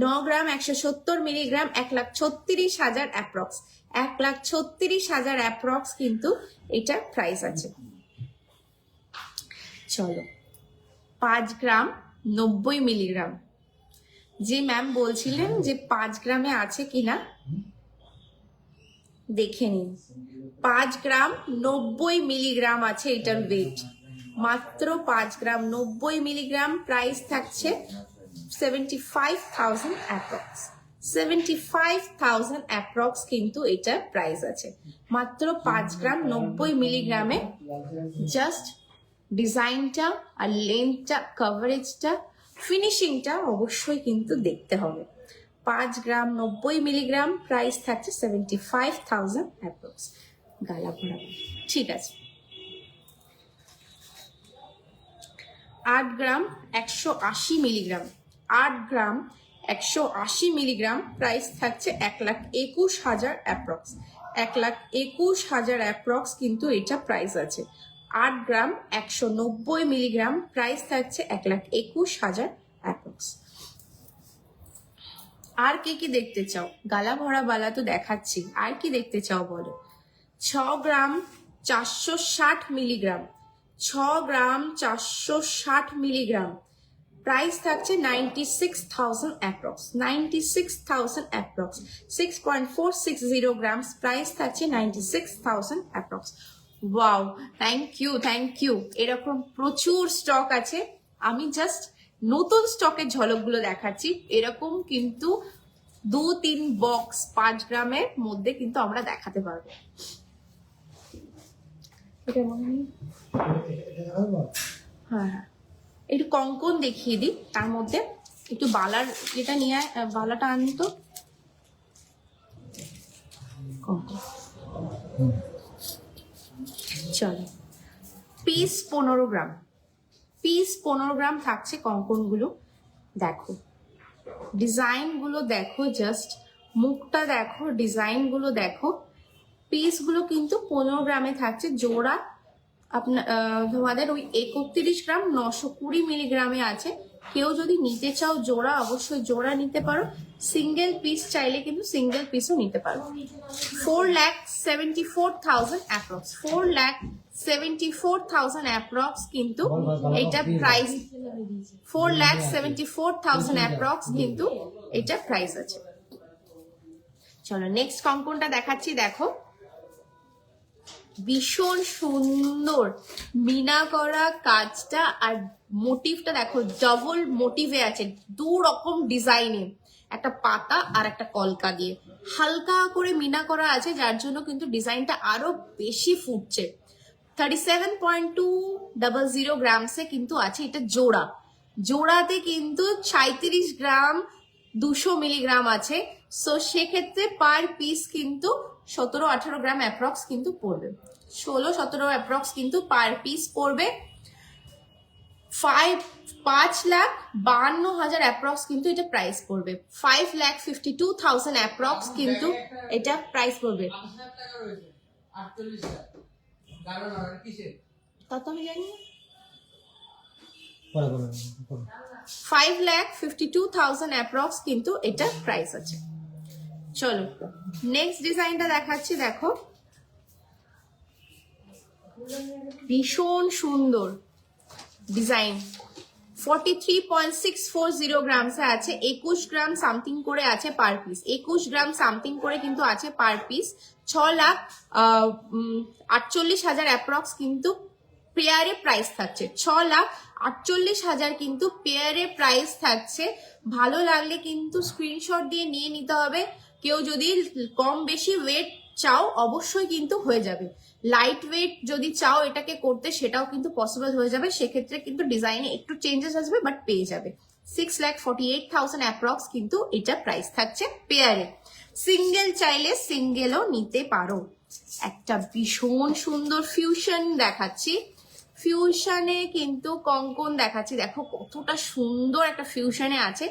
9 গ্রাম 170 মিলিগ্রাম, 1,36,000 অ্যাপ্রক্স, 1,36,000 অ্যাপ্রক্স কিন্তু এটা প্রাইস আছে। চলো 5 গ্রাম 90 মিলিগ্রাম, যে ম্যাম বলছিলেন যে 5 গ্রামে আছে কিনা দেখে নিন। 5 গ্রাম 90 মিলিগ্রাম আছে এটার ওয়েট, মাত্র 5 গ্রাম 90 মিলিগ্রাম। প্রাইস থাকছে 75,000 অ্যাপ্রক্স, 75,000 অ্যাপ্রক্স কিন্তু এটা প্রাইস আছে মাত্র 5 গ্রাম 90 মিলিগ্রামে। জাস্ট ডিজাইনটা আর লেন্থটা, কভারেজটা, ফিনিশিংটা অবশ্যই কিন্তু দেখতে হবে। 5 গ্রাম 90 মিলিগ্রাম প্রাইস থাকছে 75,000 অ্যাপ্রক্স, গালা ভরা। ঠিক আছে, 8 গ্রাম 180 মিলিগ্রাম, 8 গ্রাম 180 মিলিগ্রাম প্রাইস থাকছে 1,21,000 অ্যাপ্রক্স, 1,21,000 অ্যাপ্রক্স কিন্তু এটা প্রাইস আছে। 8 গ্রাম 190 মিলিগ্রাম প্রাইস থাকছে 1,21,000 অ্যাপ্রক্স। আর কি কি দেখতে চাও? গালা ভরা বালা তো দেখাচ্ছি, আর কি দেখতে চাও বলো? 6 গ্রাম 460 মিলিগ্রাম, 6 গ্রাম 460 মিলিগ্রাম প্রাইস থাকছে 96,000 অ্যাপ্রক্স, 96,000 অ্যাপ্রক্স, 6.460 গ্রামস প্রাইস থাকছে 96,000 অ্যাপ্রক্স। Wow, thank you. এরকম প্রচুর স্টক আছে, আমি জাস্ট নতুন স্টকের ঝলকগুলো দেখাচ্ছি। এরকম কিন্তু 2-3 বক্স 5 গ্রামের মধ্যে কিন্তু আমরা দেখাতে পারবো। এটা মনে নেই? হ্যাঁ, একটু কঙ্কন দেখিয়ে দিই, তার মধ্যে একটু বালার যেটা নিয়ে, বালাটা আনি তো। কঙ্কন চলো, পিস 15 গ্রাম, পিস 15 গ্রাম থাকছে কঙ্কনগুলো। দেখো ডিজাইনগুলো দেখো, জাস্ট মুখটা দেখো, ডিজাইনগুলো দেখো। পিসগুলো কিন্তু 15 গ্রামে থাকছে জোড়া। আপনার তোমাদের ওই 31 গ্রাম 920 মিলিগ্রামে আছে। কেউ যদি নিতে চাও জোড়া, অবশ্যই জোড়া নিতে পারো। সিঙ্গেল পিস চাইলে কিন্তু সিঙ্গেল পিসও নিতে পারো। 4,74,000 অ্যাপ্রক্স, 4,74,000 অ্যাপ্রক্স কিন্তু এটা প্রাইস, 4,74,000 অ্যাপ্রক্স কিন্তু এটা প্রাইস আছে। চলো নেক্সট কঙ্কনটা দেখাচ্ছি। দেখো ভীষণ সুন্দর মিনা করা কাজটা, আর মোটিভটা দেখো ডাবল মোটিভে আছে, 2 রকম ডিজাইনে, একটা পাতা আর একটা কলকা দিয়ে হালকা করে মিনা করা আছে, যার জন্য কিন্তু ডিজাইনটা আরো বেশি ফুটছে। 37.200 গ্রামসে কিন্তু আছে এটা জোড়া। জোড়াতে কিন্তু 37 গ্রাম 200 মিলিগ্রাম আছে। সো সেক্ষেত্রে পার পিস কিন্তু 17-18 গ্রাম অ্যাপ্রক্স কিন্তু পড়বে, 16-17 অ্যাপ্রক্স কিন্তু পার পিস পড়বে। 5,52,000 অ্যাপ্রক্স কিন্তু এটা প্রাইস পড়বে। 5,52,000 অ্যাপ্রক্স কিন্তু এটা প্রাইস পড়বে। তা তো আমি জানি না। 5,52,000 অ্যাপ্রক্স কিন্তু এটা প্রাইস আছে। চলো নেক্সট ডিজাইনটা দেখাচ্ছি, দেখো ভীষণ সুন্দর ডিজাইন। 43.640 গ্রামসে আছে, 21 গ্রাম সামথিং করে আছে পার পিস, 21 গ্রাম সামথিং করে কিন্তু আছে পার পিস। 6,48,000 অ্যাপ্রক্স কিন্তু পেয়ারে প্রাইস থাকছে। 6,48,000 কিন্তু পেয়ারে প্রাইস থাকছে। ভালো লাগলে কিন্তু স্ক্রিনশট দিয়ে নিয়ে নিতে হবে। কেউ যদি কম বেশি ওয়েট চাও অবশ্যই কিন্তু হয়ে যাবে। লাইট ওয়েট যদি চাও এটাকে করতে সেটাও কিন্তু পসিবল হয়ে যাবে, সেক্ষেত্রে কিন্তু ডিজাইনে একটু চেঞ্জেস আসবে বাট পেয়ে যাবে। 6,48,000 অ্যাপ্রক্স কিন্তু এটা প্রাইস থাকছে পেয়ারে। সিঙ্গেল চাইলে সিঙ্গেলও নিতে পারো। একটা ভীষণ সুন্দর ফিউশন দেখাচ্ছি, ফিউশনে কিন্তু কঙ্কন দেখাচ্ছি, দেখো কতটা সুন্দর একটা ফিউশনে আছে।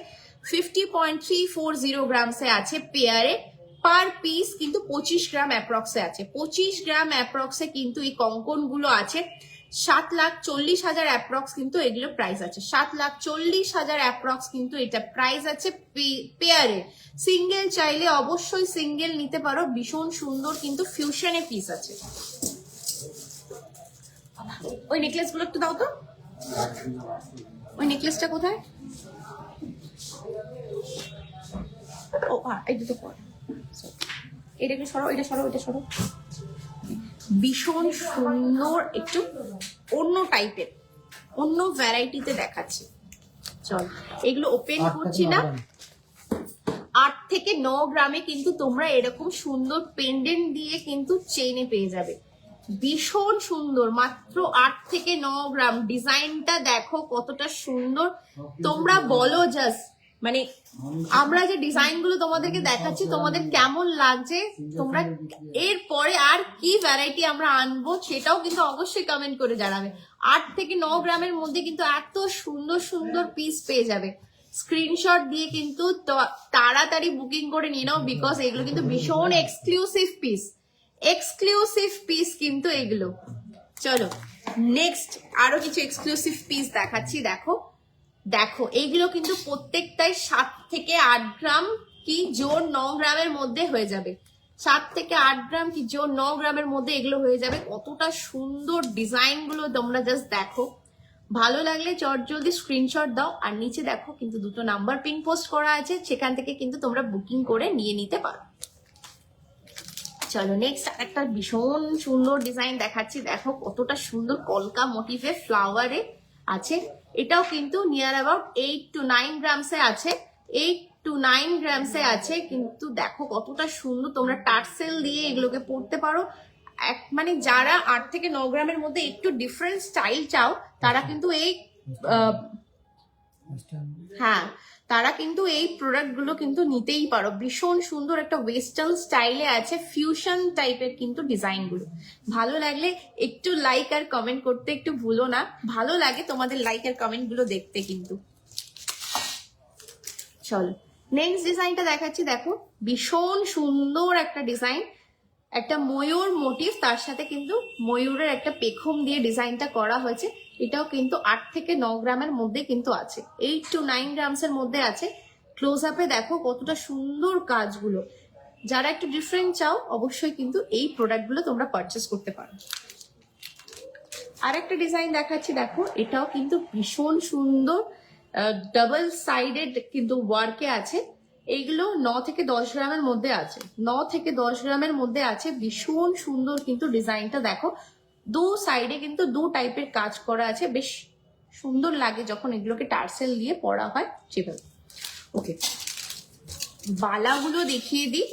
50.340 গ্রামসে আছে পেয়ারে, পার পিস কিন্তু 25 গ্রাম অ্যাপ্রক্সে আছে। 25 গ্রাম অ্যাপ্রক্সে কিন্তু এই কঙ্কন গুলো আছে। 7,40,000 অ্যাপ্রক্স কিন্তু এগুলো প্রাইস আছে। 7,40,000 অ্যাপ্রক্স কিন্তু এটা প্রাইস আছে পেয়ারে। সিঙ্গেল চাইলে অবশ্যই সিঙ্গেল নিতে পারো, ভীষণ সুন্দর কিন্তু ফিউশনে পিস আছে। ওই নেকলেস গুলো একটু দাও তো, ওই নেকলেসটা কোথায়? ও এই দুটো পর, এটা একটু সরো, এটা সরো, এটা সরো। ভীষণ সুন্দর, একটু অন্য টাইপের, অন্য ভ্যারাইটিতে দেখাচ্ছি। চল এগুলো ওপেন করছি না। 8 থেকে 9 গ্রামে কিন্তু তোমরা এরকম সুন্দর পেন্ডেন্ট দিয়ে কিন্তু চেইনে পেয়ে যাবে। ভীষণ সুন্দর, মাত্র 8 থেকে 9 গ্রাম। ডিজাইনটা দেখো কতটা সুন্দর, তোমরা বলো জাস্ট, মানে আমরা যে ডিজাইন গুলো তোমাদেরকে দেখাচ্ছি তোমাদের কেমন লাগছে, তোমরা এরপরে আর কি ভ্যারাইটি আমরা আনবো সেটাও কিন্তু অবশ্যই কমেন্ট করে জানাবে। 8 থেকে 9 গ্রামের মধ্যে কিন্তু এত সুন্দর সুন্দর পিস পেয়ে যাবে। স্ক্রিনশট দিয়ে কিন্তু তাড়াতাড়ি বুকিং করে নিয়ে নাও, বিকজ এগুলো কিন্তু ভীষণ এক্সক্লুসিভ পিস, এক্সক্লুসিভ পিস কিন্তু এগুলো। চলো নেক্সট আরো কিছু এক্সক্লুসিভ পিস দেখাচ্ছি। দেখো দেখো এইগুলো কিন্তু প্রত্যেকটাই 7 থেকে 8 গ্রাম কি জোর 9 গ্রামের মধ্যে হয়ে যাবে। 7 থেকে 8 গ্রাম কি জোর 9 গ্রামের মধ্যে এগুলো হয়ে যাবে। কতটা সুন্দর ডিজাইন গুলো তোমরা জাস্ট দেখো। ভালো লাগলে চটজলদি স্ক্রিনশট দাও, আর নিচে দেখো কিন্তু দুটো নাম্বার পিন পোস্ট করা আছে, সেখান থেকে কিন্তু তোমরা বুকিং করে নিয়ে নিতে পারো। চলো নেক্সট একটা ভীষণ সুন্দর ডিজাইন দেখাচ্ছি। দেখো কতটা সুন্দর কলকা মোটিভে ফ্লাওয়ারে আছে। এটাও কিন্তু নিয়ার অ্যাবাউট 8 to 9 গ্রামসে আছে, 8 to 9 গ্রামসে আছে। কিন্তু দেখো কতটা সুন্দর, তোমরা টার্সেল দিয়ে এগুলোকে পরতে পারো। মানে যারা 8 থেকে 9 গ্রামের মধ্যে একটু ডিফারেন্ট স্টাইল চাও তারা কিন্তু এই হ্যাঁ তারা কিন্তু এই প্রোডাক্ট গুলো কিন্তু নিতেই পারো। ভীষণ সুন্দর একটা ওয়েস্টার্ন স্টাইলে আছে, ফিউশন টাইপের কিন্তু ডিজাইন গুলো। ভালো লাগলে একটু লাইক আর কমেন্ট করতে একটু ভুলো না, ভালো লাগে তোমাদের লাইক আর কমেন্ট গুলো দেখতে কিন্তু। চলো নেক্সট ডিজাইনটা দেখাচ্ছি। দেখো ভীষণ সুন্দর একটা ডিজাইন, একটা ময়ূর মোটিভ, তার সাথে কিন্তু ময়ূরের একটা পেখম দিয়ে ডিজাইনটা করা হয়েছে। এটাও কিন্তু 8 থেকে 9 গ্রামের মধ্যে কিন্তু আছে, 8 to 9 গ্রামস এর মধ্যে আছে। ক্লোজ আপে দেখো কতটা সুন্দর কাজগুলো। যারা একটু ডিফারেন্ট চাও অবশ্যই কিন্তু এই প্রোডাক্টগুলো তোমরা পারচেস করতে পারো। আরেকটা ডিজাইন দেখাচ্ছি। দেখো এটাও কিন্তু ভীষণ সুন্দর, ডাবল সাইডেড কিন্তু ওয়ার্কে আছে। এইগুলো 9 থেকে 10 গ্রামের মধ্যে আছে, 9 থেকে 10 গ্রামের মধ্যে আছে। ভীষণ সুন্দর কিন্তু ডিজাইনটা দেখো, দু সাইডে কিন্তু দু টাইপের কাজ করা আছে, বেশ সুন্দর লাগে যখন এগুলোকে টার্সেল দিয়ে পরা হয় সেভাবে। ওকে বালাগুলো দেখিয়ে দিই,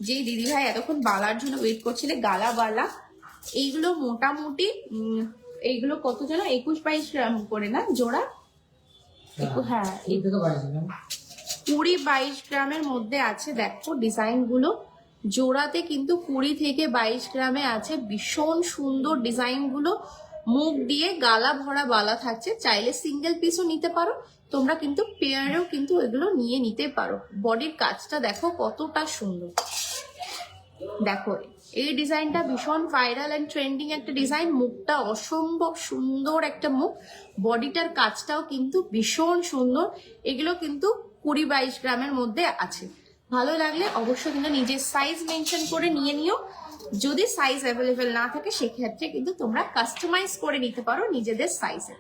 যে দিদিভাই এতক্ষণ বালার জন্য ওয়েট করছিলে, গালা বালা এইগুলো মোটামুটি এইগুলো কত যেন 21-22 গ্রাম করে না জোড়া? হ্যাঁ 20-22 গ্রামের মধ্যে আছে। দেখো ডিজাইন গুলো জোড়াতে কিন্তু 20 থেকে 22 গ্রামে আছে। ভীষণ সুন্দর ডিজাইন গুলো, মুখ দিয়ে গালা ভরা বালা থাকছে, চাইলে সিঙ্গেল পিসও নিতে পারো তোমরা, কিন্তু পেয়ারেও কিন্তু এগুলো নিয়ে নিতে পারো। বডির কাজটা দেখো কতটা সুন্দর, দেখো এই ডিজাইনটা ভীষণ ভাইরাল এন্ড ট্রেন্ডিং একটা ডিজাইন। মুখটা অসম্ভব সুন্দর একটা মুখ, বডিটার কাজটাও কিন্তু ভীষণ সুন্দর। এগুলো কিন্তু 20-22 গ্রামের মধ্যে আছে। ভালো লাগলে অবশ্যই কিন্তু নিজের সাইজ মেনশন করে নিয়ে নিও। যদি সাইজ অ্যাভেলেবেল না থাকে সেক্ষেত্রে কিন্তু তোমরা কাস্টমাইজ করে নিতে পারো নিজেদের সাইজে।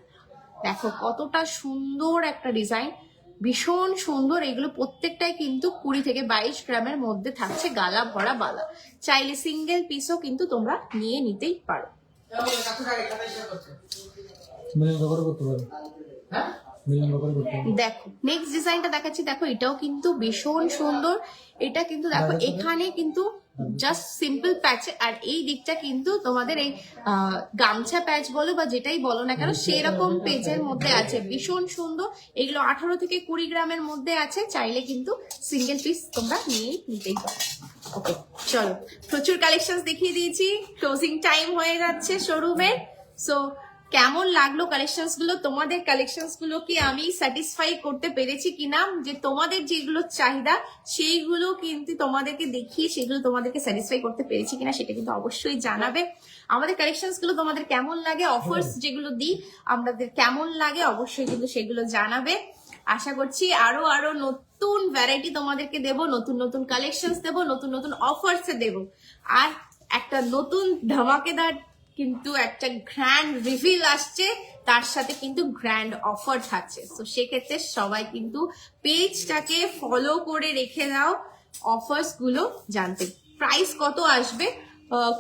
দেখো কতটা সুন্দর একটা ডিজাইন, ভীষণ সুন্দর। এগুলো প্রত্যেকটাই কিন্তু 20-22 গ্রামের মধ্যে থাকছে, গালা ভরা বালা। চাইলে সিঙ্গেল পিসও কিন্তু তোমরা নিয়ে নিতেই পারো। মিলিয়ন ব্যবহার করতে পারবে, মিলিয়ন ব্যবহার করতে পারবে। দেখো নেক্সট ডিজাইনটা দেখাচ্ছি, দেখো এটাও কিন্তু ভীষণ সুন্দর। এটা কিন্তু দেখো এখানে কিন্তু জাস্ট সিম্পল প্যাচ, আর এই দিকটা কিন্তু তোমাদের এই গামছা প্যাচ বলো বা যেটাই বলো না কেন সেরকম পেজের মধ্যে আছে, ভীষণ সুন্দর। এগুলো 18-20 গ্রামের মধ্যে আছে, চাইলে কিন্তু সিঙ্গেল পিস তোমরা নিয়ে নিতেই পারো। ওকে চলো, প্রচুর কালেকশন দেখিয়ে দিয়েছি, ক্লোজিং টাইম হয়ে যাচ্ছে শোরুমের। সো কেমন লাগলো কালেকশনস গুলো? তোমাদের কালেকশনস গুলো কি আমি স্যাটিসফাই করতে পেরেছি কিনা, যে তোমাদের যেগুলো চাহিদা সেইগুলো কিন্তু তোমাদেরকে দেখিয়ে সেগুলো তোমাদেরকে স্যাটিসফাই করতে পেরেছি কিনা সেটা কিন্তু অবশ্যই জানাবে। আমাদের কালেকশনস গুলো তোমাদের কেমন লাগে, অফার্স যেগুলো দিই আমাদের কেমন লাগে অবশ্যই কিন্তু সেগুলো জানাবে। আশা করছি আরো আরো নতুন ভ্যারাইটি তোমাদেরকে দেব, নতুন নতুন কালেকশনস দেব, নতুন নতুন অফার্স দেব, আর একটা নতুন ধামাকেদার কিন্তু একটা গ্র্যান্ড রিভিল আসছে, তার সাথে কিন্তু গ্র্যান্ড অফার থাকছে। তো সেক্ষেত্রে সবাই কিন্তু পেজটাকে ফলো করে রেখে দাও অফার্স গুলো জানতে। প্রাইস কত আসবে?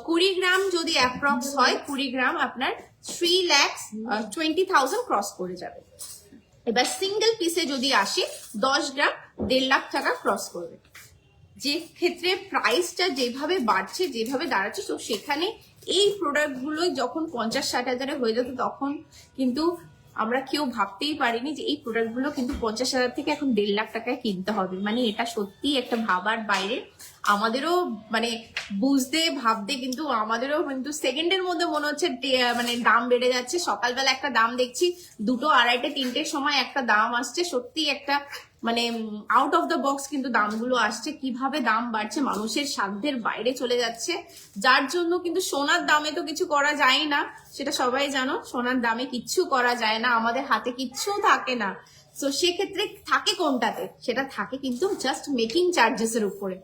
20 গ্রাম যদি অ্যাপ্রক্স হয়, 20 গ্রাম আপনার 3,20,000 ক্রস করে যাবে। এবার সিঙ্গেল পিসে যদি আসে 10 গ্রাম 1.5 লাখ টাকা ক্রস করবে। যে ক্ষেত্রে প্রাইসটা যেভাবে বাড়ছে, যেভাবে দাঁড়াচ্ছে, তো সেখানে এই প্রোডাক্ট গুলো যখন 50-60 হাজারে হয়ে যেত তখন কিন্তু আমরা কেউ ভাবতেই পারিনি যে এই প্রোডাক্ট গুলো কিন্তু 50,000 থেকে এখন 1.5 লাখ টাকায় কিনতে হবে। মানে এটা সত্যি একটা ভাবার বাইরে। আমাদেরও মানে বুঝতে ভাবতে কিন্তু আমাদেরও কিন্তু সেকেন্ডের মধ্যে মনে হচ্ছে মানে দাম বেড়ে যাচ্ছে। সকালবেলা একটা দাম দেখছি, 2টো, 2:30, 3টের সময় একটা দাম আসছে। সত্যি একটা মানে আউট অফ দ্য বক্স কিন্তু দামগুলো আসছে। কিভাবে দাম বাড়ছে, মানুষের সাধ্যের বাইরে চলে যাচ্ছে, যার জন্য কিন্তু সোনার দামে তো কিছু করা যায় না, সেটা সবাই জানো। সোনার দামে কিচ্ছু করা যায় না, আমাদের হাতে কিচ্ছু থাকে না। তো সেক্ষেত্রে থাকে কোনটাতে? সেটা থাকে কিন্তু জাস্ট মেকিং চার্জেস এর উপরে।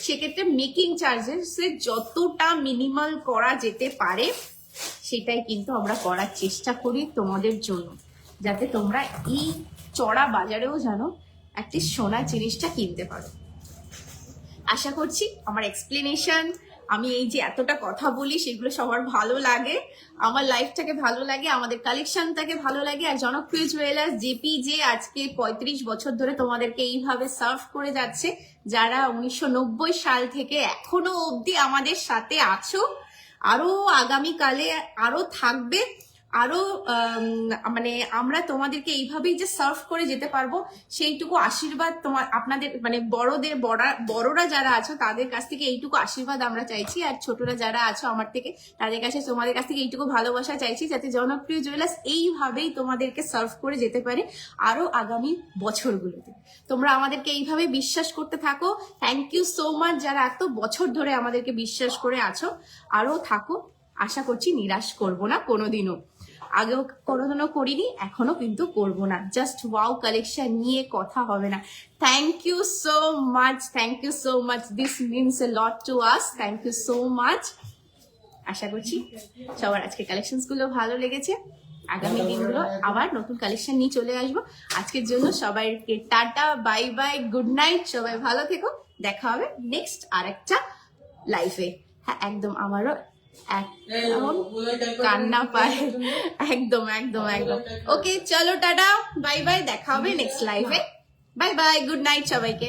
সেক্ষেত্রে মেকিং চার্জেস যতটা মিনিমাল করা যেতে পারে সেটাই কিন্তু আমরা করার চেষ্টা করি তোমাদের জন্য, যাতে তোমরা এই চড়া বাজারেও জানো একটি সোনার জিনিসটা কিনতে পারো। আশা করছি আমার এক্সপ্লেনেশন, আমি এই যে এতটা কথা বলি সেগুলো সবার ভালো লাগে, আমার লাইফটাকে ভালো লাগে, আমাদের কালেকশনটাকে ভালো লাগে। আর জনপ্রিয় জুয়েলার্স জেপি যে আজকে 35 বছর ধরে তোমাদেরকে এইভাবে সার্ভ করে যাচ্ছে, যারা 1990 সাল থেকে এখনো অবধি আমাদের সাথে আছো, আরো আগামীকালে আরো থাকবে, আরো মানে আমরা তোমাদেরকে এইভাবেই যে সার্ভ করে যেতে পারবো সেইটুকু আশীর্বাদ তোমার আপনাদের মানে বড়রা যারা আছো তাদের কাছ থেকে এইটুকু আশীর্বাদ আমরা চাইছি। আর ছোটরা যারা আছো আমার থেকে, তাদের কাছে তোমাদের কাছ থেকে এইটুকু ভালোবাসা চাইছি, যাতে জনপ্রিয় জুয়েলার্স এইভাবেই তোমাদেরকে সার্ভ করে যেতে পারে আরো আগামী বছরগুলোতে। তোমরা আমাদেরকে এইভাবে বিশ্বাস করতে থাকো। থ্যাংক ইউ সো মাচ যারা এত বছর ধরে আমাদেরকে বিশ্বাস করে আছো, আরো থাকো। আশা করছি নিরাশ করবো না কোনোদিনও, আগেও কোনোদিনও করিনি, এখনো কিন্তু করবো না। জাস্ট ওয়াও কালেকশন নিয়ে কথা হবে না। Thank you so much, thank you so much, this means a lot to us. Thank you so much. আশা করছি সবার আজকে কালেকশনস গুলো ভালো লেগেছে। আগামী দিনগুলো আবার নতুন কালেকশন নিয়ে চলে আসবো। আজকের জন্য সবাইকে tata, bye bye, good night, সবাই ভালো থেকো। দেখা হবে নেক্সট আরেকটা লাইফে। হ্যাঁ একদম, আমারও কান্না পায়, একদম একদম একদম। ওকে চলো টাটা, বাই বাই, দেখা হবে নেক্সট লাইভে। বাই বাই, গুড নাইট সবাইকে।